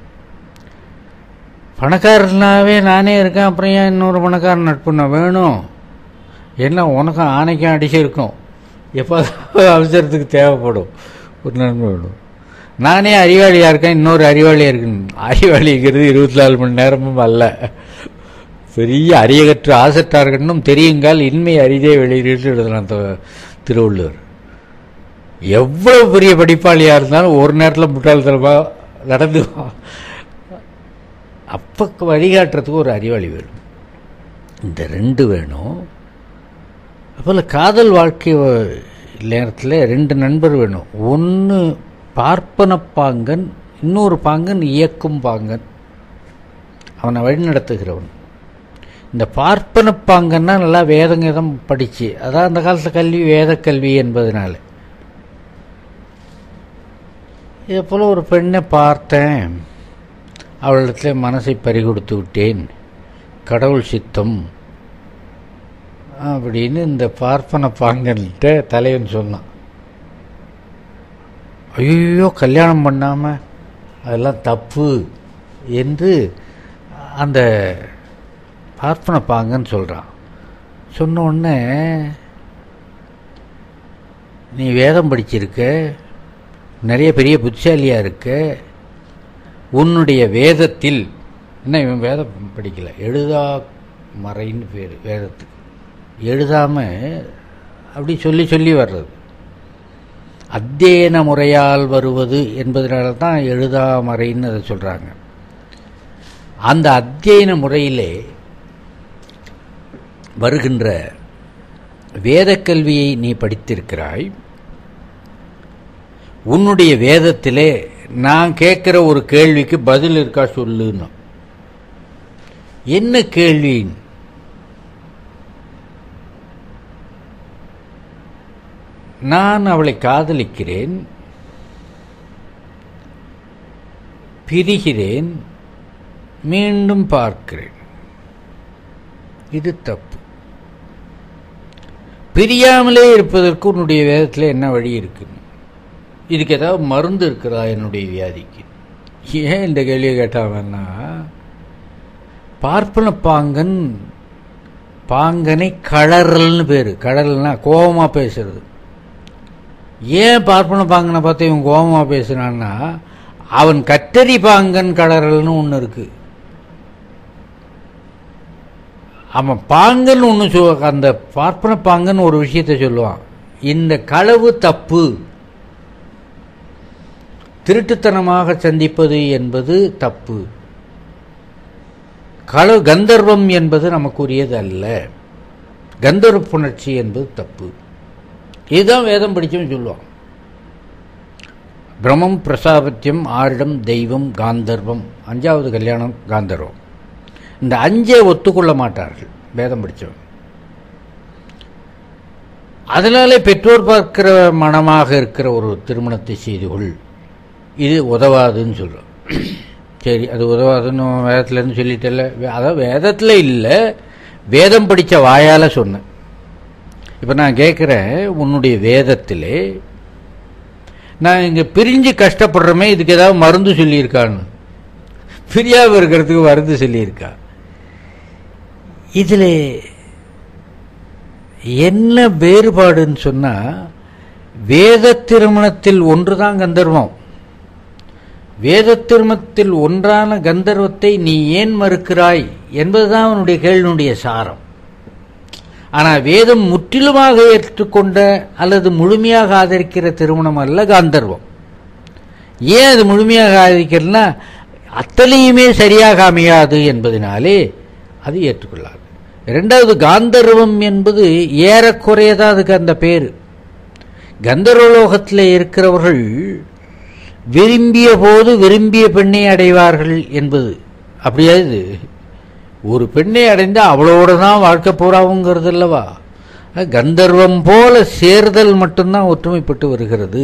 பணக்காரனாவே நானே இருக்கேன், அப்புறம் ஏன் இன்னொரு பணக்காரன் நட்பு நான் வேணும்? என்ன உனக்கும் ஆணைக்கும் அடிச்சிருக்கும், எப்போ அவசரத்துக்கு தேவைப்படும் ஒரு நண்பன் வேணும். நானே அறிவாளியாக இருக்கேன், இன்னொரு அறிவாளியாக இருக்கணும். அறிவாளிங்கிறது 24 மணி நேரமும் அல்ல. பெரிய அறியகற்று ஆசட்டார்களும் தெரியுங்கால் இன்மை அரிதே வெளியிட்டு எழுதலாம் திருவள்ளுவர். எவ்வளவு பெரிய படிப்பாளியாக இருந்தாலும் ஒரு நேரத்தில் முட்டாள்தனமாக நடந்து அப்போ வழிகாட்டுறதுக்கு ஒரு அறிவாளி வேணும். இந்த 2 வேணும். அப்போல காதல் வாழ்க்கை நேரத்தில் 2 நண்பர் வேணும். ஒன்று பார்ப்பன பாங்கன், இன்னொரு பாங்கன் இயக்கும் பாங்கன், அவனை வழிநடத்துகிறவன். இந்த பார்ப்பன பாங்கன்னா நல்லா வேதங்கதம் படித்து, அதான் அந்த காலத்தில் கல்வி வேத கல்வி என்பதனால. இதே போல் ஒரு பெண்ணை பார்த்தேன், அவளிடத்துல மனசை பறிகொடுத்து விட்டேன், கடவுள் சித்தம் அப்படின்னு இந்த பார்ப்பன பாங்கன்கிட்ட தலைவன் சொன்னான். ஐயோ கல்யாணம் பண்ணாமல் அதெல்லாம் தப்பு என்று அந்த பார்ப்பன பாங்கன்னு சொல்கிறான். சொன்ன உடனே, நீ வேதம் படிச்சிருக்க, நிறைய பெரிய புத்திசாலியாக இருக்க, உன்னுடைய வேதத்தில் என்ன, இவன் வேதம் படிக்கலை, எழுதா மறைன்னு பேர் வேதத்துக்கு, எழுதாமல் அப்படி சொல்லி சொல்லி வர்றது, அத்தியன முறையால் வருவது என்பதனால தான் எழுதாமறைன்னு அதை சொல்கிறாங்க. அந்த அத்தியன முறையிலே வருகின்ற வேதக்கல்வியை நீ படித்திருக்கிறாய். உன்னுடைய வேதத்திலே நான் கேட்குற ஒரு கேள்விக்கு பதில் இருக்கா சொல்லுன்னு. என்ன கேள்வி? நான் அவளை காதலிக்கிறேன், பிரிகிறேன், மீண்டும் பார்க்கிறேன், இது தப்பு. பிரியாமலே இருப்பதற்கு உன்னுடைய வேதத்தில் என்ன வழி இருக்கு? இதுக்கு ஏதாவது மருந்து இருக்கிறதா என்னுடைய வியாதிக்கு? ஏன் இந்த கேள்வியை கேட்டாங்கன்னா, பார்ப்பன பாங்கன், பாங்கனை கழறல்னு பேர். கழறல்னா கோபமாக பேசுறது. ஏன் பார்ப்பன பாங்கனை பார்த்து இவன் கோபமாக பேசுனான்னா, அவன் கட்டரி பாங்கன் கழறல்னு ஒன்று இருக்கு. அவன் பாங்கன் ஒன்று அந்த பார்ப்பன பாங்கன் ஒரு விஷயத்தை சொல்லுவான், இந்த களவு தப்பு, திருட்டுத்தனமாக சந்திப்பது என்பது தப்பு, களவு கந்தர்வம் என்பது நமக்குரியது அல்ல, கந்தர்வ புணர்ச்சி என்பது தப்பு. இதுதான் வேதம் படிச்சவன் சொல்லுவான். பிரம்மம் பிரசாபத்தியம் ஆரிடம் தெய்வம் காந்தர்வம், 5வது கல்யாணம் காந்தர்வம். இந்த 5 ஒத்துக்கொள்ள மாட்டார்கள் வேதம் படித்தவன். அதனாலே பெற்றோர் பார்க்கிற மனமாக இருக்கிற ஒரு திருமணத்தை செய்து கொள், இது உதவாதுன்னு சொல்கிறோம். சரி, அது உதவாதுன்னு வேதத்துலேருந்து சொல்லிட்டல, அதான் வேதத்தில் இல்லை, வேதம் படித்த வாயால் சொன்னேன். இப்போ நான் கேட்குறேன், உன்னுடைய வேதத்திலே நான் இங்கே பிரிஞ்சு கஷ்டப்படுறோமே, இதுக்கு ஏதாவது மருந்து சொல்லியிருக்கான்னு? பிரியாமல் இருக்கிறதுக்கு மருந்து சொல்லியிருக்கா? இதில் என்ன வேறுபாடுன்னு சொன்னால், வேத திருமணத்தில் ஒன்றுதான் கந்தர்வம். வேத திருமணத்தில் ஒன்றான கந்தர்வத்தை நீ ஏன் மறுக்கிறாய் என்பதுதான் அவனுடைய கேள்வியினுடைய சாரம். ஆனால் வேதம் முற்றிலுமாக ஏற்றுக்கொண்ட அல்லது முழுமையாக ஆதரிக்கிற திருமணம் அல்ல காந்தர்வம். ஏன் அது முழுமையாக ஆதரிக்கிறதுனா, அத்தனையுமே சரியாக அமையாது என்பதனாலே அது ஏற்றுக்கொள்ளாது. 2வது, காந்தர்வம் என்பது ஏறக்குறையதான் அதுக்கு அந்த பேர். கந்தர்வலோகத்தில் இருக்கிறவர்கள் விரும்பிய போது விரும்பிய பெண்ணை அடைவார்கள் என்பது அப்படியாது. ஒரு பெண்ணை அடைந்தால் அவளோட தான் வாழ்க்கை போறாவுங்கிறது அல்லவா. கந்தர்வம் போல சேர்தல் மட்டும்தான் ஒற்றுமைப்பட்டு வருகிறது.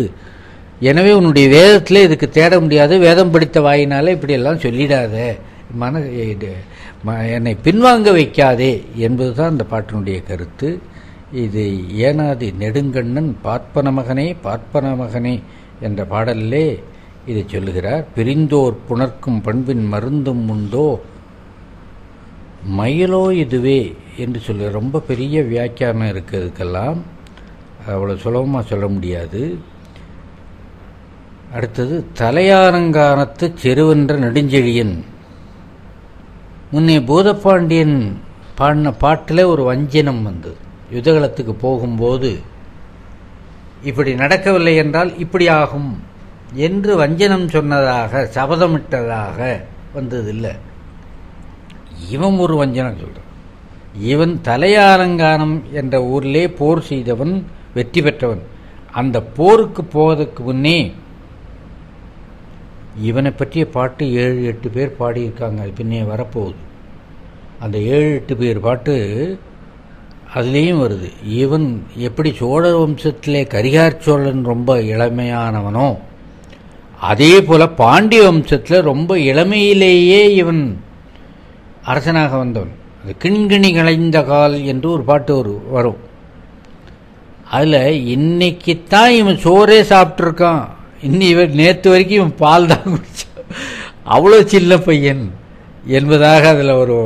எனவே உன்னுடைய வேதத்தில் இதுக்கு தேட முடியாது, வேதம் படித்த வாயினால இப்படியெல்லாம் சொல்லிடாத, என்னை பின்வாங்க வைக்காதே என்பதுதான் அந்த பாட்டினுடைய கருத்து. இது ஏனாதி நெடுங்கண்ணன் பார்ப்பன மகனே பார்ப்பன மகனே என்ற பாடலிலே இதை சொல்லுகிறார். பிரிந்தோர் புணர்க்கும் பண்பின் மருந்தும் உண்டோ மயிலோ இதுவே என்று சொல்லு. ரொம்ப பெரிய வியாக்கியானம் இருக்கிறதுக்கெல்லாம் அவ்வளோ சுலபமாக சொல்ல முடியாது. அடுத்தது தலையாரங்கானத்து செருவென்ற நெடுஞ்செழியன். முன்னே பூதப்பாண்டியன் பாடின பாட்டில் ஒரு வஞ்சனம் வந்தது. யுத்தகலத்துக்கு போகும்போது இப்படி நடக்கவில்லை என்றால் இப்படி ஆகும் என்று வஞ்சனம் சொன்னதாக சபதமிட்டதாக வந்ததில்லை. இவன் ஒரு வஞ்சனம் சொல்றான். இவன் தலையாரங்கானம் என்ற ஊரிலே போர் செய்தவன், வெற்றி பெற்றவன். அந்த போருக்கு போவதற்கு முன்னே இவனை பற்றிய பாட்டு 7-8 பேர் பாடியிருக்காங்க. அது பின்னே வரப்போகுது. அந்த 7-8 பேர் பாட்டு அதுலேயும் வருது. இவன் எப்படி சோழ வம்சத்திலே கரிகார் சோழன் ரொம்ப இளமையானவனோ அதே போல பாண்டிய வம்சத்தில் ரொம்ப இளமையிலேயே இவன் அரசனாக வந்தவன். அது கிண்கிணி களைந்த கால் என்று ஒரு பாட்டு வரும். அதில் இன்னைக்குத்தான் இவன் சோறே சாப்பிட்ருக்கான், இவன் நேற்று வரைக்கும் இவன் பால் தான் குடிச்சான், அவ்வளோ சின்ன பையன் என்பதாக அதில் ஒரு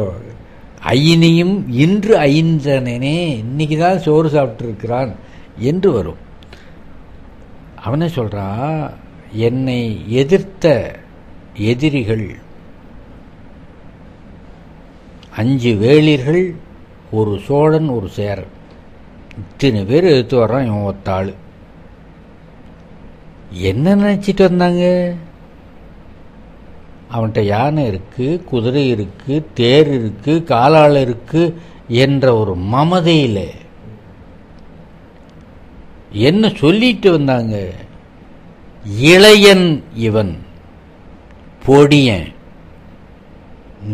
ஐயனையும் இன்று ஐந்தனே இன்னைக்கு தான் சோறு சாப்பிட்டுருக்கிறான் என்று வரும். அவனே சொல்கிறான், என்னை எதிர்த்த எதிரிகள் 5 வேளிர்கள், ஒரு சோழன், ஒரு சேரன், இத்தனை பேர் எடுத்து வர்றான் இவன் ஒத்தாள். என்ன நினச்சிட்டு வந்தாங்க? அவன்கிட்ட யானை இருக்கு, குதிரை இருக்கு, தேர் இருக்கு, காலாள் இருக்கு என்ற ஒரு மமதையில் என்ன சொல்லிட்டு வந்தாங்க? இளையன் இவன், பொடியன்,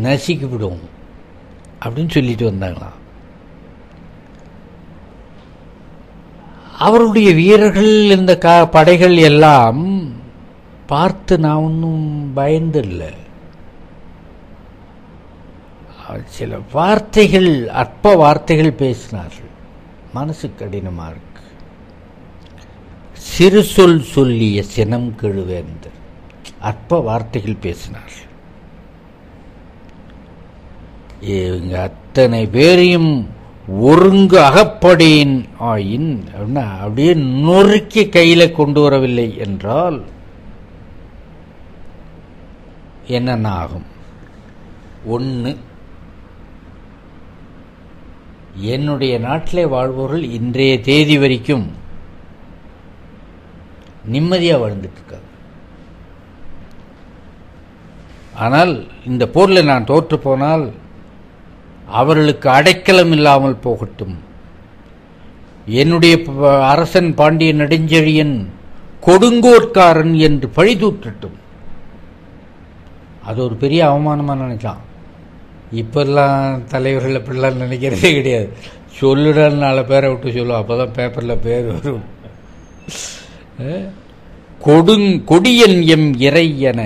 நசுக்கி விடும் அப்படின்னு சொல்லிட்டு வந்தாங்களாம். அவருடைய வீரர்கள் இந்த படைகள் எல்லாம் பார்த்து நான் ஒன்றும் பயந்தில்லை. சில வார்த்தைகள், அற்ப வார்த்தைகள் பேசினார்கள். மனசு கடினமாக இருக்கு. சிறு சொல் சொல்லிய சினம் கெழுவேந்தர், அற்ப வார்த்தைகள் பேசினார்கள். இவங்க அத்தனை பேரையும் ஒருங்கு அகப்படேன் ஆயின் அப்படின்னா அப்படியே நொறுக்கி கையில கொண்டு வரவில்லை என்றால் என்னென்ன ஆகும்? 1, என்னுடைய நாட்டிலே வாழ்பவர்கள் இன்றைய தேதி வரைக்கும் நிம்மதியாக வாழ்ந்துட்டு இருக்காங்க. ஆனால் இந்த போரில் நான் தோற்று போனால் அவர்களுக்கு அடைக்கலம் இல்லாமல் போகட்டும், என்னுடைய அரசன் பாண்டிய நெடுஞ்செழியன் கொடுங்கோட்காரன் என்று பழிதூற்றட்டும். அது ஒரு பெரிய அவமானமாக நினைச்சான். இப்பெல்லாம் தலைவர்கள் அப்படிலாம் நினைக்கிறதே கிடையாது. சொல்லுடான்னு 4 பேரை விட்டு சொல்லுவோம், அப்போ தான் பேப்பரில் பேர் வரும். கொடியன் எம் இறை என.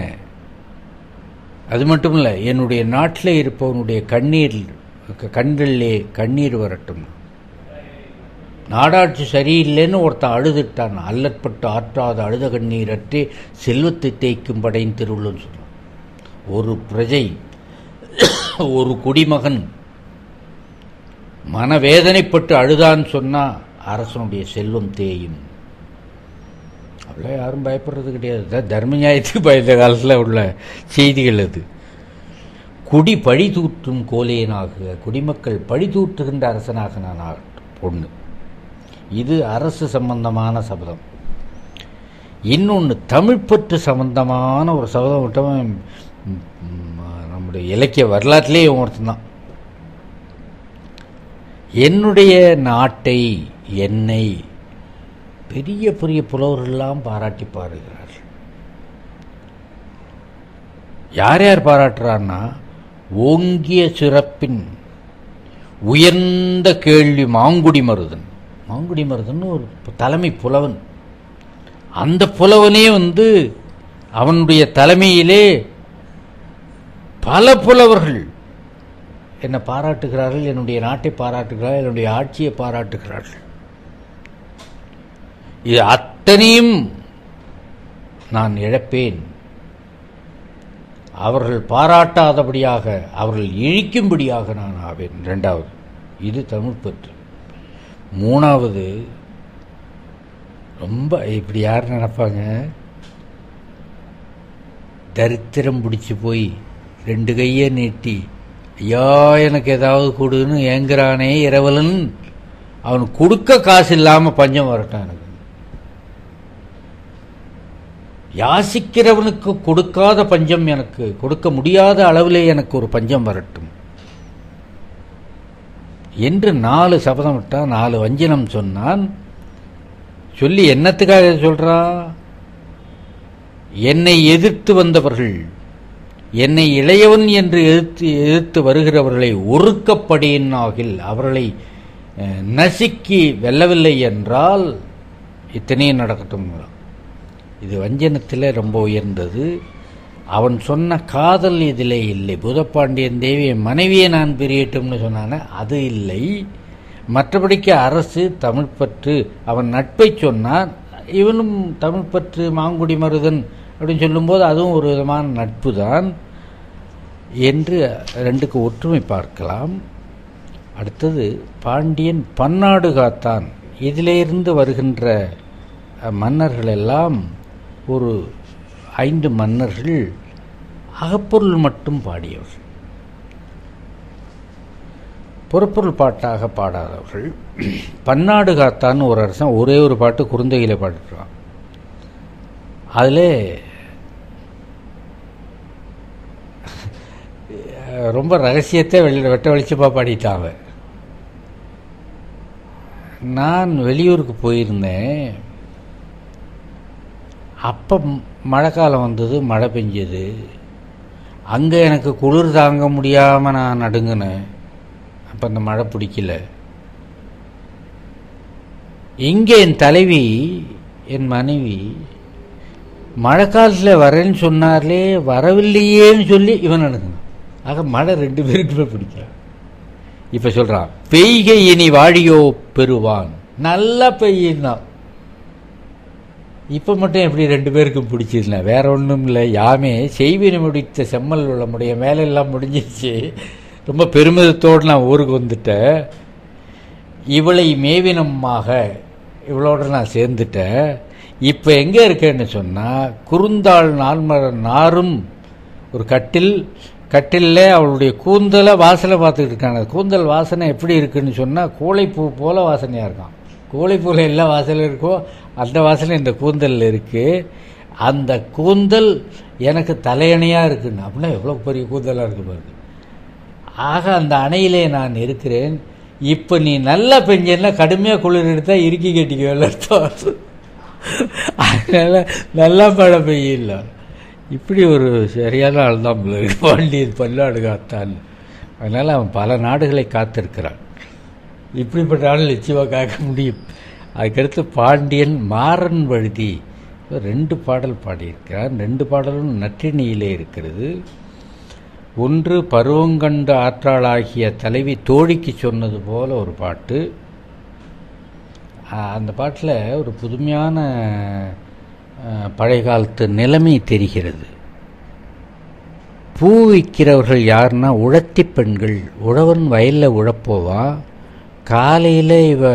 அது மட்டும் இல்லை, என்னுடைய நாட்டில் இருப்பவனுடைய கண்களிலே கண்ணீர் வரட்டும். நாடாட்சி சரியில்லைன்னு ஒருத்தன் அழுதுட்டான். அல்லற்பட்டு ஆற்றாத அழுத கண்ணீர் அற்றே செல்வத்தை தேய்க்கும் படையின் திருவுள்ளன்னு சொல்லுவான். ஒரு பிரஜை, ஒரு குடிமகன் மனவேதனைப்பட்டு அழுதான்னு சொன்னால் அரசனுடைய செல்வம் தேயும். அவ்வளோ யாரும் பயப்படுறது கிடையாது. தர்ம நியாயத்துக்கு பயந்த காலத்தில் உள்ள செய்திகள் அது. குடி பழி தூற்றும் கோலேனாக, குடிமக்கள் பழி தூற்றுகின்ற அரசனாக நான் பொண்ணு. இது அரசு சம்பந்தமான சபதம். இன்னொன்று தமிழ்பற்று சம்பந்தமான ஒரு சபதம் விட்டவன் நம்முடைய இலக்கிய வரலாற்றிலே ஒருத்தன் தான். என்னுடைய நாட்டை, என்னை பெரிய பெரிய புலவர்கள்லாம் பாராட்டி பாருகிறார். யார் யார் பாராட்டுறான்னா, ஓங்கிய சிறப்பின் உயர்ந்த கேள்வி மாங்குடி மருதன். மாங்குடி மருதன் ஒரு தலைமை புலவன். அந்த புலவனே அவனுடைய தலைமையிலே பல புலவர்கள் என்னை பாராட்டுகிறார்கள், என்னுடைய நாட்டை பாராட்டுகிறார்கள், என்னுடைய ஆட்சியை பாராட்டுகிறார்கள். இது அத்தனையும் நான் இழப்பேன். அவர்கள் பாராட்டாதபடியாக, அவர்கள் இழிக்கும்படியாக நான் ஆவேன். இரண்டாவது, இது தமிழ் பற்று. மூணாவது, ரொம்ப இப்படி யார் நினைப்பாங்க, தரித்திரம் பிடிச்சி போய் 2 கையை நீட்டி ஐயா எனக்கு ஏதாவது கொடுன்னு ஏங்குறானே இரவலன், அவனுக்கு கொடுக்க காசு இல்லாமல் பஞ்சம் வரட்டும். எனக்கு யாசிக்கிறவனுக்கு கொடுக்காத பஞ்சம், எனக்கு கொடுக்க முடியாத அளவிலே எனக்கு ஒரு பஞ்சம் வரட்டும் என்று 4 சபதம் விட்டான், 4 வஞ்சனம் சொன்னான். சொல்லி என்னத்துக்காக சொல்றான்? என்னை எதிர்த்து வந்தவர்கள், என்னை இளையவன் என்று எதிர்த்து வருகிறவர்களை ஒருக்கப்படியினாகில், அவர்களை நசுக்கி வெல்லவில்லை என்றால் இத்தனையும் நடக்கட்டும். இது வஞ்சனத்தில் ரொம்ப உயர்ந்தது. அவன் சொன்ன காதல் இதிலே இல்லை. பூதப்பாண்டியன் தேவி மனைவியை நான் பிரியட்டும்னு சொன்னான, அது இல்லை. மற்றபடிக்கு அரசு, தமிழ் பற்று, அவன் நட்பை சொன்னான். இவனும் தமிழ் பற்று, மாங்குடி மருதன் அப்படின்னு சொல்லும்போது அதுவும் ஒரு விதமான நட்பு தான் என்று 2க்கு ஒற்றுமை பார்க்கலாம். அடுத்தது பாண்டியன் பன்னாடு காத்தான். இதிலிருந்து வருகின்ற மன்னர்கள் எல்லாம் ஒரு 5 மன்னர்கள் அகப்பொருள் மட்டும் பாடியவர்கள், புறப்பொருள் பாட்டாக பாடாதவர்கள். பன்னாடு காத்தான்னு ஒரு அரசன் ஒரே ஒரு பாட்டு குறுந்தொகையில் பாடிட்டுருவான். அதில் ரொம்ப ரகசியத்தை வெட்ட வெளிச்சமாக பாடிட்டாங்க. நான் வெளியூருக்கு போயிருந்தேன். அப்போ மழை காலம் வந்தது, மழை பெஞ்சது. அங்கே எனக்கு குளிர் தாங்க முடியாமல் நான் நடுங்கினேன். அப்போ அந்த மழை பிடிக்கல. இங்கே என் தலைவி, என் மனைவி, மழை காலத்தில் வரேன்னு சொன்னார்லே, வரவில்லையேன்னு சொல்லி இவன் நடுங்கினான். ஆக மழை 2 பேருக்குமே பிடிக்கல. இப்போ சொல்கிறான், பெய்கை இனி வாழியோ பெறுவான். நல்லா பெய்யுந்தான். இப்போ மட்டும் எப்படி 2 பேருக்கும் பிடிச்சிருந்தேன்? வேற ஒன்றும் இல்லை. யாமே செய்வினை முடித்த செம்மல் நம்முடைய மேலெல்லாம் முடிஞ்சிச்சு. ரொம்ப பெருமிதத்தோடு நான் ஊருக்கு வந்துட்டேன். இவளை மேவினமாக இவளோட நான் சேர்ந்துட்டேன். இப்போ எங்கே இருக்கேன்னு சொன்னால், குறுந்தாள் நாரும் ஒரு கட்டிலில் அவளுடைய கூந்தலை வாசனை பார்த்துக்கிட்டு இருக்காங்க. கூந்தல் வாசனை எப்படி இருக்குன்னு சொன்னால், கோழைப்பூ போல வாசனையாக இருக்கான். கோழைப்பூவில் எல்லா வாசனையும் இருக்கோ அந்த வாசனை இந்த கூந்தலில் இருக்குது. அந்த கூந்தல் எனக்கு தலையணையாக இருக்குன்னு. அப்படின்னா எவ்வளோ பெரிய கூந்தலாக இருக்கு பாருங்க. ஆக அந்த அணையிலே நான் இருக்கிறேன். இப்போ நீ நல்லா பெஞ்சேன்னா கடுமையாக குளிர் எடுத்தால் இறுக்கி கட்டிக்குவேன் அர்த்தம். அதனால் நல்லா மழை பெய்யல. இப்படி ஒரு சரியான ஆள் தான் பாண்டியன் பன்னாடு காத்தான். அதனால் அவன் பல நாடுகளை காத்திருக்கிறான். இப்படிப்பட்ட ஆள் நிச்சயமாக காக்க முடியும். அதுக்கடுத்து பாண்டியன் மாறன் வழுதி 2 பாடல் பாடியிருக்கிறான். 2 பாடலும் நற்றினியிலே இருக்கிறது. ஒன்று பருவங்கண்ட ஆற்றாளாகிய தலைவி தோழிக்கு சொன்னது போல ஒரு பாட்டு. அந்த பாட்டில் ஒரு புதுமையான பழைய காலத்து நிலைமை தெரிகிறது. பூ விற்கிறவர்கள் யாருன்னா உழத்தி பெண்கள். உழவன் வயலில் உழப்போவான். காலையில் இவ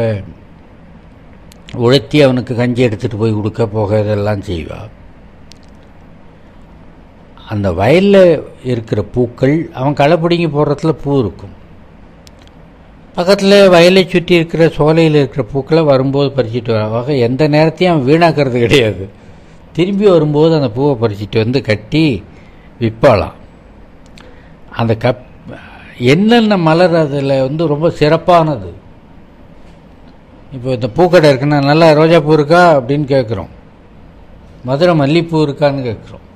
உழத்தி அவனுக்கு கஞ்சி எடுத்துகிட்டு போய் கொடுக்க போக இதெல்லாம் செய்வாள். அந்த வயலில் இருக்கிற பூக்கள், அவன் களை பிடிங்கி போடுறதுல பூ இருக்கும். பக்கத்தில் வயலை சுற்றி இருக்கிற சோலையில் இருக்கிற பூக்களை வரும்போது பறிச்சுட்டு வருவாங்க. எந்த நேரத்தையும் அவன் வீணாக்கிறது கிடையாது. திரும்பி வரும்போது அந்த பூவை பறிச்சுட்டு வந்து கட்டி விற்பாளாம். அந்த என்னென்ன மலர் அதில் ரொம்ப சிறப்பானது. இப்போ இந்த பூக்கடை இருக்குன்னா, நல்லா ரோஜா பூ இருக்கா அப்படின்னு கேட்குறோம். மதுரை மல்லிப்பூ இருக்கான்னு கேட்குறோம்.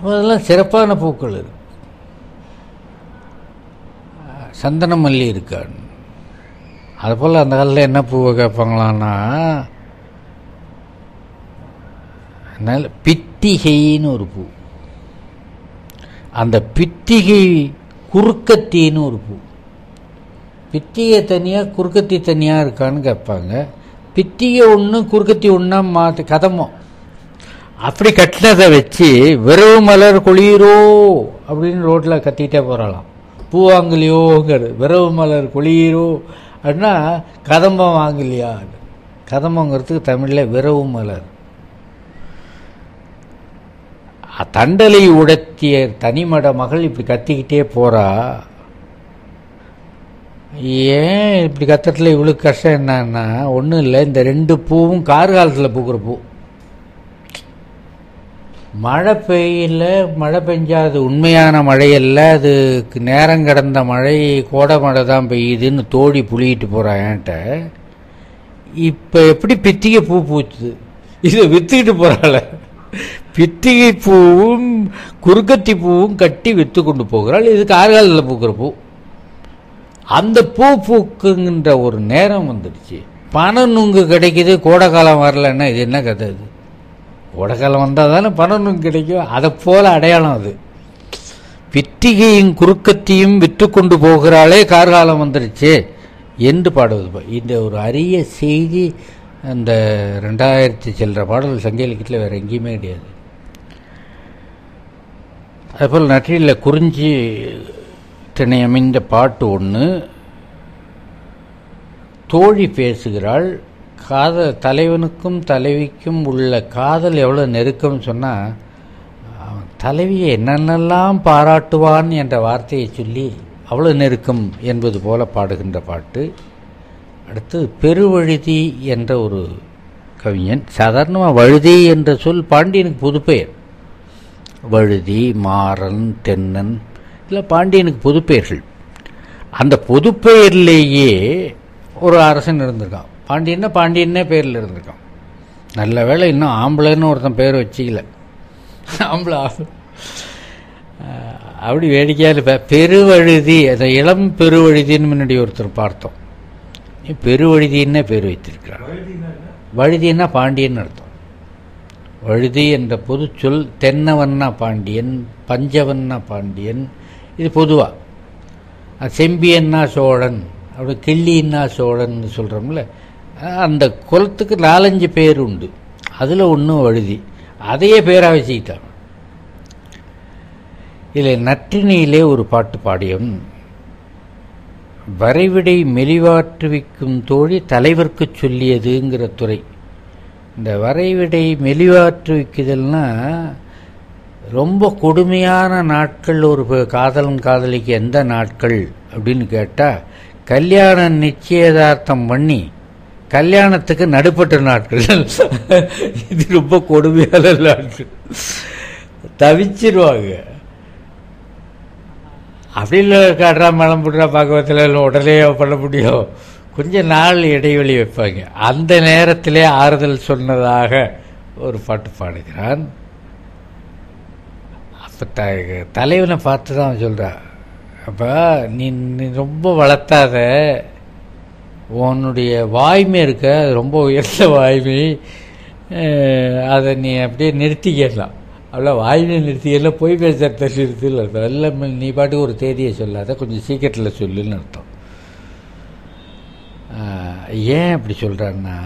அதெல்லாம் சிறப்பான பூக்கள் இருக்கு. சந்தன மல்லி இருக்கான்னு. அதுபோல் அந்த காலத்தில் என்ன பூவை கேட்பாங்களான்னா, பித்திகைன்னு ஒரு பூ. அந்த பித்திகை குறுக்கத்தின்னு ஒரு பூ. பித்திகை தனியாக குறுக்கத்தி தனியாக இருக்கான்னு கேட்பாங்க. பித்திகை ஒன்று குறுக்கத்தி ஒன்றா மாற்று கதமோ அப்படி கட்டினதை வச்சு விரவு மலர் கொளிரோ அப்படின்னு ரோட்டில் கத்திக்கிட்டே போகிறாளாம். பூவாங்கலையோங்கிறது விரவு மலர் கொளிரோ அப்படின்னா கதம்பம் வாங்கலையா. கதம்பங்கிறதுக்கு தமிழில் விரவு மலர். தண்டலை உடத்திய தனிமட மகள் இப்படி கத்திக்கிட்டே போகிறா. ஏன் இப்படி கத்துறதுல இவ்வளோ கஷ்டம் என்னன்னா ஒன்றும் இல்லை, இந்த 2 பூவும் கார்காலத்தில் பூக்கிற பூ. மழை பெய்யல, மழை பெஞ்சாது உண்மையான மழையல்ல, அதுக்கு நேரம் கடந்த மழை கோடை மழை தான் பெய்யுதுன்னு தோழி புளியிட்டு போகிறான் என்கிட்ட. இப்போ எப்படி பித்திகை பூ பூச்சுது, இதை விற்றுக்கிட்டு போகிறாள். பித்திகை பூவும் குறுக்கத்தி பூவும் கட்டி விற்று கொண்டு போகிறாள். இது கார்காலத்தில் பூக்கிற பூ. அந்த பூ பூக்குங்கிற ஒரு நேரம் வந்துடுச்சு. பணம் நுங்கு கிடைக்குது, கோடை காலம் வரலன்னா இது என்ன கதை? இது கோடை காலம் வந்தால் தானே பணம் நுங்கு கிடைக்கும். அதை போல அடையாளம் அது. பித்திகையும் குறுக்கத்தையும் விற்று கொண்டு போகிறாளே கார்காலம் வந்துடுச்சு என்று பாடுவது. இந்த ஒரு அரிய செய்தி அந்த 2000 சில்லற பாடல் சங்க இலக்கியத்தில் வேறு எங்கேயுமே கிடையாது. அதுபோல் நற்றியில் குறிஞ்சி திணை அமைந்த பாட்டு ஒன்று. தோழி பேசுகிறாள். தலைவனுக்கும் தலைவிக்கும் உள்ள காதல் எவ்வளோ நெருக்கம்னு சொன்னால், தலைவியை என்னென்னலாம் பாராட்டுவான் என்ற வார்த்தையை சொல்லி அவ்வளோ நெருக்கம் என்பது போல பாடுகின்ற பாட்டு. அடுத்து பெருவழுதி என்ற ஒரு கவிஞன். சாதாரணமாக வழுதி என்ற சொல் பாண்டியனுக்கு புதுப்பெயர். வழுதி, மாறன், தென்னன் இல்லை பாண்டியனுக்கு பொதுப்பெயர்கள். அந்த பொதுப்பெயர்லேயே ஒரு அரசன் இருந்திருக்கான். பாண்டியன்னே பேரில் இருந்திருக்கான். நல்ல வேளை இன்னும் ஆம்பளைன்னு ஒருத்தன் பேர் வச்சிக்கல. ஆம்பளை அப்படி வேடிக்கையாக இருப்ப. பெருவழுதி, அந்த இளம் பெருவழுதின்னு முன்னாடி ஒருத்தர் பார்த்தோம். பெருவழுதின்னே பேர் வைத்திருக்கிறார். வழுதின்னா பாண்டியன்னு அர்த்தம். வழுதி என்ற பொது சொல். தென்னவன்னா பாண்டியன், பஞ்சவன்னா பாண்டியன். இது பொதுவாக செம்பியன்னா சோழன், அப்படி கிள்ளின்னா சோழன் சொல்கிறோம்ல. அந்த குலத்துக்கு 4-5 பேர் உண்டு. அதில் ஒன்று வழுதி. அதையே பேராக வச்சுக்கிட்டாங்க. இதில் நற்றினியிலே ஒரு பாட்டு பாடியும். வரைவிடை மெலிவாற்றுவிக்கும் தோழி தலைவர்க்கு சொல்லியதுங்கிற துறை. இந்த வரைவிடை மெலிவாற்றுவிக்குதல்னா ரொம்ப கொடுமையான நாட்கள். ஒரு காதலிக்கு எந்த நாட்கள் அப்படின்னு கேட்டால், கல்யாணம் நிச்சயதார்த்தம் பண்ணி கல்யாணத்துக்கு நடுப்பட்ட நாட்கள். இது ரொம்ப கொடுமையான நாட்கள். தவிச்சிருவாங்க. அப்படி இல்லை காட்டுறா மலம் போடுறா பாகவத்தில் உடனே பண்ண முடியும். கொஞ்சம் நாள் இடைவெளி வைப்பாங்க. அந்த நேரத்திலே ஆறுதல் சொன்னதாக ஒரு பாட்டு பாடுகிறான். அப்போ தலைவனை பார்த்து தான் சொல்கிறான், அப்போ நீ ரொம்ப வளர்த்தாத, உன்னுடைய வாய்மை இருக்க, அது ரொம்ப உயர்ந்த வாய்மை, அதை நீ அப்படியே நிறுத்திக்கலாம். அவ்வளோ வாய்மை நிறுத்திக்கலாம், போய் பேசுகிறத நிறுத்தில எல்லாம். நீ பாட்டுக்கு ஒரு தேதியை சொல்லாத, கொஞ்சம் சீக்கிரத்தில் சொல்லுன்னு அர்த்தம். ஏன் அப்படி சொல்கிறான்னா,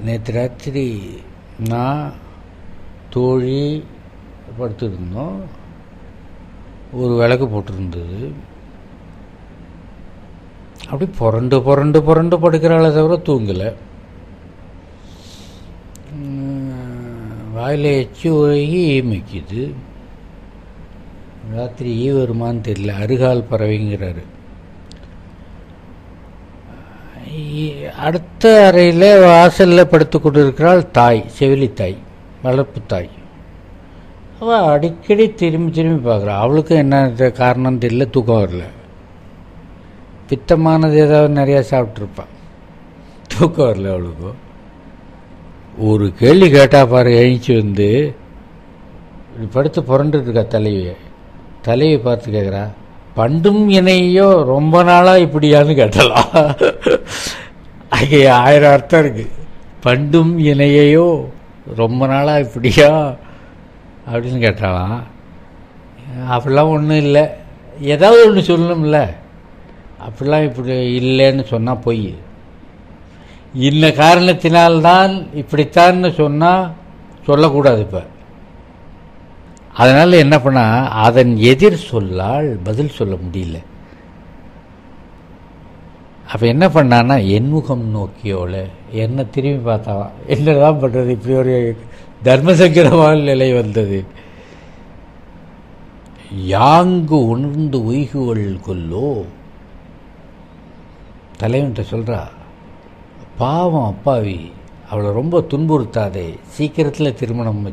நேற்று ராத்திரி நான் தோழி படுத்துருந்தோம். ஒரு விளக்கு போட்டிருந்தது. அப்படி புரண்டு புரண்டு புரண்டு படுக்கிறாளே தவிர தூங்கலை. வாயில் எச்சி ஒழுகி ஈமிக்குது. ராத்திரி ஈ வருமானு தெரியல. அருகால் பறவைங்கிறாரு. அடுத்த அறையில் வாசலில் படுத்து கொண்டு இருக்கிறாள் தாய், செவிலி தாய், வளர்ப்பு தாய். அவள் அடிக்கடி திரும்பி திரும்பி பார்க்குறாள். அவளுக்கு என்ன காரணம் தெரியல, தூக்கம் வரல. பித்தமானது ஏதாவது நிறையா சாப்பிட்ருப்பான், தூக்கம் வரல அவளுக்கும். ஒரு கேள்வி கேட்டால் பாரு, எழுச்சி வந்து படுத்து புரண்டுட்டு இருக்கா தலைவியை பார்த்து கேட்குறா, பண்டும் இணையோ ரொம்ப நாளாக இப்படியான்னு கேட்டலாம். அங்கே 1000 அர்த்தம் இருக்குது. பண்டும் இணையையோ ரொம்ப நாளாக இப்படியா அப்படின்னு கேட்டாலாம். அப்படிலாம் ஒன்றும் இல்லை, ஏதாவது ஒன்று சொல்லணும்ல. அப்படிலாம் இப்படி இல்லைன்னு சொன்னால் பொய். இன்ன காரணத்தினால்தான் இப்படித்தான்னு சொன்னால் சொல்லக்கூடாது. இப்போ அதனால் என்ன பண்ணா, அதன் எதிர் சொல்லால் பதில் சொல்ல முடியல. அப்போ என்ன பண்ணான்னா, என்முகம் நோக்கியோல என்ன திரும்பி பார்த்தான். என்னதான் பண்ணுறது, இப்படி ஒரு தர்மசங்கரமான நிலை வந்தது. யாங்கு உணர்ந்து உய்குவள் கொல்லோ. தலைவன்கிட்ட சொல்கிறா, பாவம் அப்பாவி, அவளை ரொம்ப துன்புறுத்தாதே, சீக்கிரத்தில் திருமணம்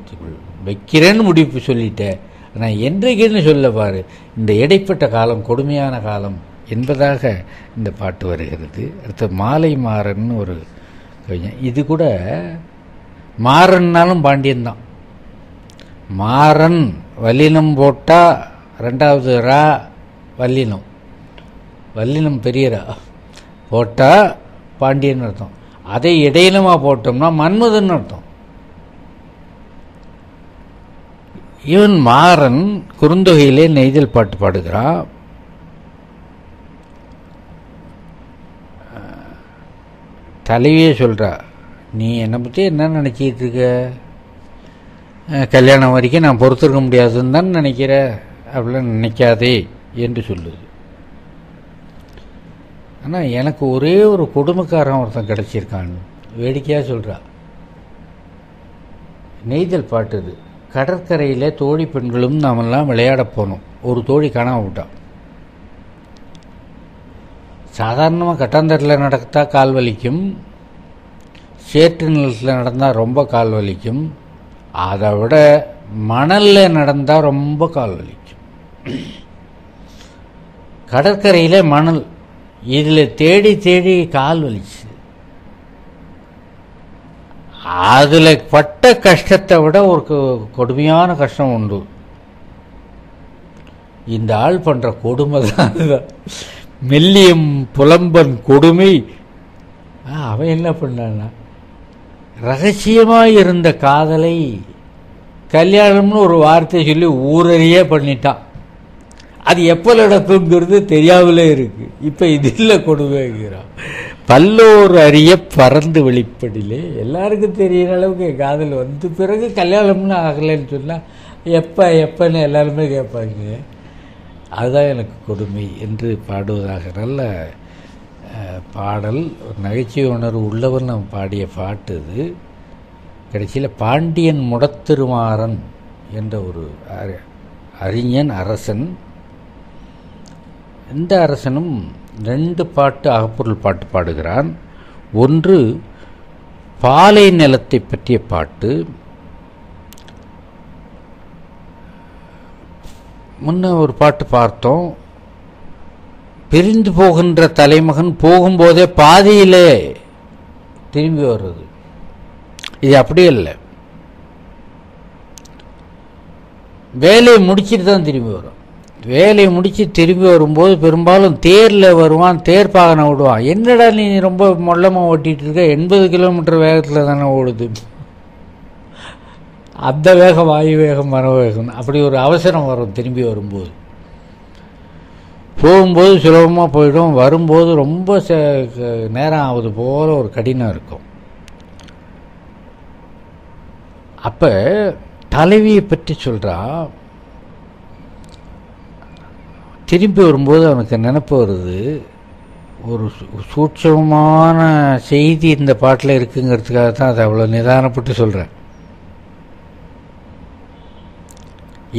வைக்கிறேன்னு முடிவு சொல்லிட்டேன், நான் என்றைக்குன்னு சொல்ல பாரு, இந்த இடைப்பட்ட காலம் கொடுமையான காலம் என்பதாக இந்த பாட்டு வருகிறது. அடுத்து மாலை மாறன்னு ஒரு கவிஞன். இது கூட மாறன்னாலும் பாண்டியன் தான். மாறன் வல்லினம் போட்டால் ரெண்டாவது ரா வல்லினம், வல்லினம் பெரிய ரா போட்டால் பாண்டியன் அர்த்தம். அதை இடையினமாக போட்டோம்னா மன்மதன் அர்த்தம். இவன் மாறன் குறுந்தொகையிலே நெய்தல் பாட்டு பாடுகிறான். தலைவியே சொல்கிறா, நீ என்னை பற்றி என்ன நினச்சிக்கிட்டு இருக்க, கல்யாணம் வரைக்கும் நான் பொறுத்திருக்க முடியாதுன்னு தான் நினைக்கிற, அப்படிலாம் நினைக்காதே என்று சொல்லுது. ஆனால் எனக்கு ஒரே ஒரு கொடுமைக்காரன் ஒருத்தன் கிடச்சிருக்கான்னு வேடிக்கையாக சொல்கிறா. நெய்தல் பாட்டு இது. கடற்கரையில் தோழி பெண்களும் நாமெல்லாம் விளையாட போனோம். ஒரு தோழி காணாம விட்டான். சாதாரணமாக கட்டாந்தரில் நடந்தால் கால் வலிக்கும், சேற்று நிலத்தில் நடந்தால் ரொம்ப கால் வலிக்கும், அதை விட மணலில் நடந்தால் ரொம்ப கால் வலிக்கும். கடற்கரையில் மணல், இதில் தேடி தேடி கால் வலிச்சு. அதில் பட்ட கஷ்டத்தை விட ஒரு கொடுமையான கஷ்டம் உண்டு. இந்த ஆள் பண்ணுற கொடுமை தான் மெல்லியம் புலம்பன் கொடுமை. அவன் என்ன பண்ணான்னா, ரகசியமாக இருந்த காதலை கல்யாணம்னு ஒரு வார்த்தை சொல்லி ஊரறியே பண்ணிட்டான். அது எப்போ நடக்குங்கிறது தெரியாமலே இருக்கு. இப்போ இதில் கொடுமைங்கிறான். பல்லோர் அறிய பறந்து வெளிப்படிலே. எல்லாருக்கும் தெரிகிற அளவுக்கு காதல் வந்து பிறகு கல்யாணம்னு ஆகலைன்னு சொன்னால் எப்பன்னு எல்லாருமே கேட்பாங்க. அதுதான் எனக்கு கொடுமை என்று பாடுவதாக நல்ல பாடல். ஒரு நகைச்சுவை உணர்வு உள்ளவர் நம்ம பாடிய பாட்டு இது. கடைசியில் பாண்டியன் முடத்திருமாறன் என்ற ஒரு அறிஞன் அரசன். இந்த அரசனும் 2 பாட்டு அகப்பொருள் பாட்டு பாடுகிறான். ஒன்று பாலை நிலத்தை பற்றிய பாட்டு. முன்ன ஒரு பாட்டு பார்த்தோம், பிரிந்து போகின்ற தலைமகன் போகும்போதே பாதியிலே திரும்பி வர்றது. இது அப்படியே இல்லை, வேலையை முடிச்சுட்டு தான் திரும்பி வரும். வேலையை முடிச்சு திரும்பி வரும்போது பெரும்பாலும் தேரில் வருவான், தேர் பாகனை விடுவான். என்னடா நீ ரொம்ப மொல்லமாக ஓட்டிகிட்டு இருக்க, 80 கிலோமீட்டர் வேகத்தில் தானே ஓடுது. அந்த வேகம் வாயு வேகம் மனவேகம், அப்படி ஒரு அவசரம் வரும். திரும்பி வரும்போது போகும்போது சுலபமாக போயிடும், வரும்போது ரொம்ப நேரம் ஆகுது போல ஒரு கடினம் இருக்கும். அப்போ தலைவியை பற்றி சொல்கிறா. திரும்பி வரும்போது அவனுக்கு நினைப்பு வருது, ஒரு சூட்சமான செய்தி இந்த பாட்டில் இருக்குங்கிறதுக்காக தான் அதை அவ்வளோ நிதானப்பட்டு சொல்கிறேன்.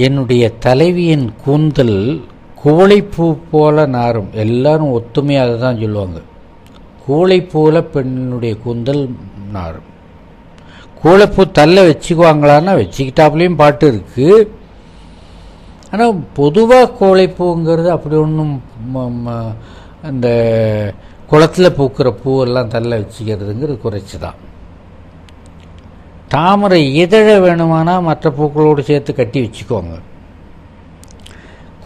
என்னுடைய தலைவியின் கூந்தல் குவளைப்பூ போல நாரும். எல்லாரும் ஒத்துமையாக அதை தான் சொல்லுவாங்க. கூளைப்பூல பெண்ணுடைய கூந்தல் நாரும். கூளைப்பூ தள்ள வச்சுக்குவாங்களான்னா வச்சுக்கிட்டாப்புலேயும் பாட்டு இருக்குது. ஆனால் பொதுவாக கோழைப்பூங்கிறது அப்படி ஒன்றும் அந்த குளத்தில் பூக்கிற பூவெல்லாம் தள்ள வச்சுக்கிறதுங்கிறது குறைச்சி தான். தாமரை இதழ வேணுமானா மற்ற பூக்களோடு சேர்த்து கட்டி வச்சுக்கோங்க.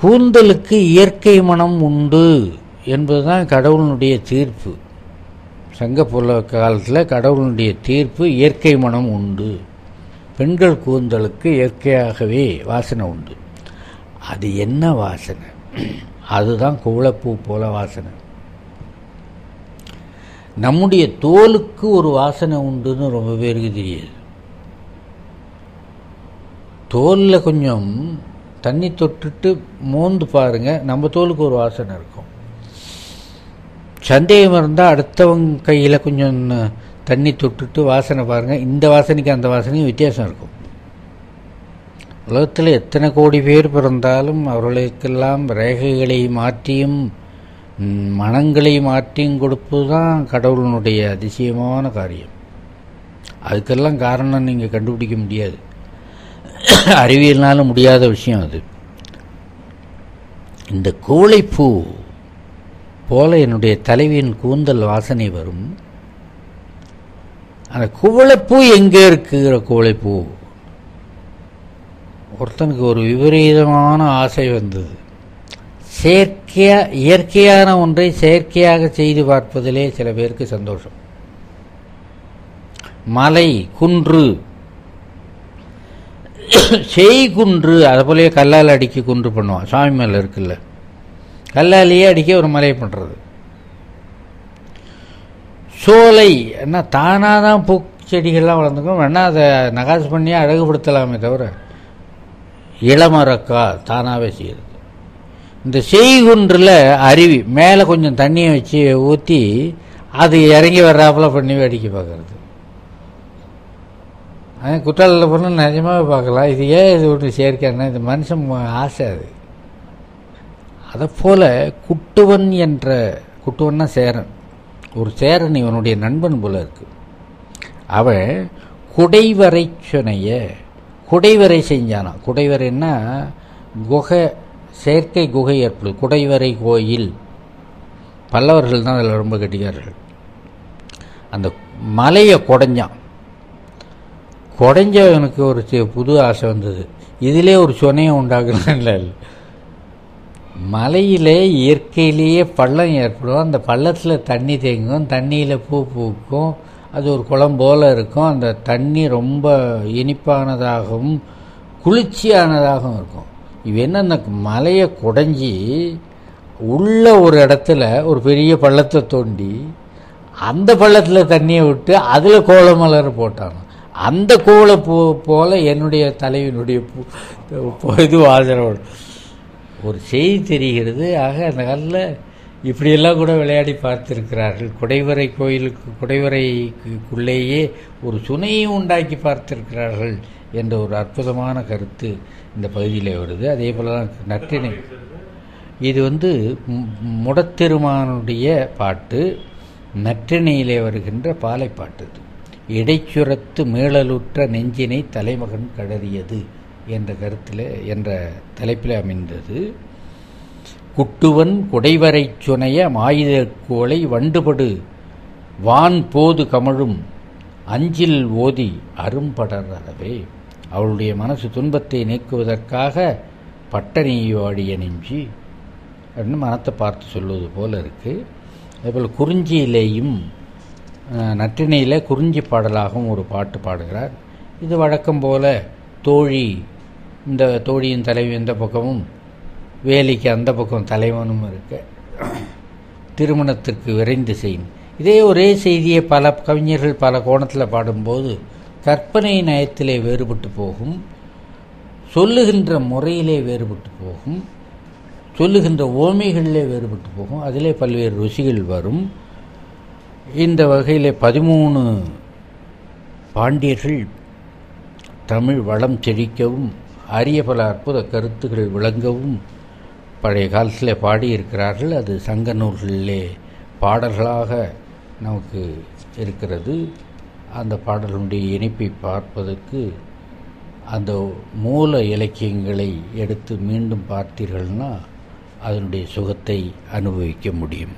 கூந்தலுக்கு இயற்கை மனம் உண்டு என்பதுதான் கடவுளுடைய தீர்ப்பு. சங்கப்புல காலத்தில் கடவுளுடைய தீர்ப்பு இயற்கை மனம் உண்டு. பெண்கள் கூந்தலுக்கு இயற்கையாகவே வாசனை உண்டு. அது என்ன வாசனை? அதுதான் குவளைப்பூ போல வாசனை. நம்முடைய தோலுக்கு ஒரு வாசனை உண்டுன்னு ரொம்ப பேருக்கு தெரியாது. தோலில் கொஞ்சம் தண்ணி தொட்டுட்டு மோந்து பாருங்க, நம்ம தோலுக்கு ஒரு வாசனை இருக்கும். சந்தேகம் இருந்தால் அடுத்தவங்க கையில் கொஞ்சம் தண்ணி தொட்டுட்டு வாசனை பாருங்கள், இந்த வாசனைக்கு அந்த வாசனைக்கும் வித்தியாசம் இருக்கும். உலகத்தில் எத்தனை கோடி பேர் பிறந்தாலும் அவர்களுக்கெல்லாம் ரேகைகளை மாற்றியும் மனங்களை மாற்றியும் கொடுப்பது தான் கடவுளினுடைய அதிசயமான காரியம். அதுக்கெல்லாம் காரணம் நீங்கள் கண்டுபிடிக்க முடியாது, அறிவியல்னாலும் முடியாத விஷயம் அது. இந்த குவளைப்பூ போல என்னுடைய தலைவியின் கூந்தல் வாசனை வரும். அந்த குவளைப்பூ எங்கே இருக்குகிற குவளைப்பூ? ஒருத்தனுக்கு ஒரு விபரீதமான ஆசை வந்தது. இயற்கையான ஒன்றை செயற்கையாக செய்து பார்ப்பதிலே சில பேருக்கு சந்தோஷம். மலை, குன்று, செய்குன்று, அதை போலயே கல்லால் அடிக்க குன்று பண்ணுவான். சாமி மேலே இருக்குல்ல, கல்லாலேயே அடிக்க ஒரு மலையை பண்ணுறது. சோலை என்ன தானாக தான் பூச்செடிகள்லாம் வளர்ந்துக்கும், வேணால் அதை நகாசு பண்ணி அழகுபடுத்தலாமே தவிர இளமரக்கா தானாகவே செய்யுது. இந்த செய்குன்றில் அருவி மேலே கொஞ்சம் தண்ணியை வச்சு ஊற்றி அது இறங்கி வர்றாப்புல பண்ணி வேடிக்கை பார்க்கறது. அதே குற்றாலத்தில் போனால் நிஜமாகவே பார்க்கலாம். இது ஏன் இது ஒன்று செயற்கைன்னா இது மனுஷன் ஆசை. அது அதை போல் குட்டுவன்னா சேரன், ஒரு சேரன் இவனுடைய நண்பன் போல இருக்கு. அவன் குடைவரை சொனைய குடைவரை செஞ்சானா. குடைவரைன்னா குகை, செயற்கை குகை ஏற்படுது. குடைவரை கோயில் பல்லவர்கள் தான் அதில் ரொம்ப கெட்டிக்காரர்கள். அந்த மலையை குடைஞ்சான். குடைஞ்சவனுக்கு ஒரு புது ஆசை வந்தது, இதிலே ஒரு சொனையை உண்டாக்குறான். இல்லை, மலையிலே இயற்கையிலேயே பள்ளம் ஏற்படும். அந்த பள்ளத்தில் தண்ணி தேங்கும், தண்ணியில் பூ பூக்கும், அது ஒரு குளம் போல் இருக்கும். அந்த தண்ணி ரொம்ப இனிப்பானதாகவும் குளிர்ச்சியானதாகவும் இருக்கும். இவன் அந்த மலையை குடைஞ்சி உள்ள ஒரு இடத்துல ஒரு பெரிய பள்ளத்தை தோண்டி அந்த பள்ளத்தில் தண்ணியை விட்டு அதில் கோலமலர் போட்டானோ. அந்த கோலை போல என்னுடைய தலைவினுடைய இது வாசனோடு ஒரு செய்தி தெரிகிறது. ஆக அந்த காலத்தில் இப்படியெல்லாம் கூட விளையாடி பார்த்திருக்கிறார்கள். குடைவரை கோயிலுக்கு குடைவரைக்குள்ளேயே ஒரு சுனையை உண்டாக்கி பார்த்திருக்கிறார்கள் என்ற ஒரு அற்புதமான கருத்து இந்த பகுதியில் வருது. அதே போல தான் நற்றிணை. இது முடத்திருமானுடைய பாட்டு, நற்றிணையிலே வருகின்ற பாலைப்பாட்டு. இடைச்சுரத்து மீளலுற்ற நெஞ்சினை தலைமகன் கடறியது என்ற கருத்தில் என்ற தலைப்பில் அமைந்தது. குட்டுவன் குடைவரை சுனைய மாயுதற்கோளை வண்டுபடு வான் போது கமழும் அஞ்சில் ஓதி அரும்படரவே. அவளுடைய மனசு துன்பத்தை நீக்குவதற்காக பட்டணியோடிய நெஞ்சி அப்படின்னு மனத்தை பார்த்து சொல்வது போல இருக்குது. அதேபோல் குறிஞ்சியிலேயும் நற்றிணையில் குறிஞ்சி பாடலாகவும் ஒரு பாட்டு பாடுகிறார். இது வழக்கம் போல தோழி, இந்த தோழியின் தலைவி எந்த பக்கமும், வேலிக்கு அந்த பக்கம் தலைவனும் இருக்க, திருமணத்திற்கு விரைந்து செய்யும். இதே ஒரே செய்தியை பல கவிஞர்கள் பல கோணத்தில் பாடும்போது கற்பனை நயத்திலே வேறுபட்டு போகும், சொல்லுகின்ற முறையிலே வேறுபட்டு போகும், சொல்லுகின்ற ஓமைகளிலே வேறுபட்டு போகும். அதிலே பல்வேறு ருசிகள் வரும். இந்த வகையில் 13 பாண்டியர்கள் தமிழ் வளம் செழிக்கவும் அரிய பல அற்புத கருத்துக்கள் விளங்கவும் பழைய காலத்தில் பாடியிருக்கிறார்கள். அது சங்க நூல்களிலே பாடல்களாக நமக்கு இருக்கிறது. அந்த பாடலுடைய இணைப்பை பார்ப்பதற்கு அந்த மூல இலக்கியங்களை எடுத்து மீண்டும் பார்த்தீர்கள்னா அதனுடைய சுகத்தை அனுபவிக்க முடியும்.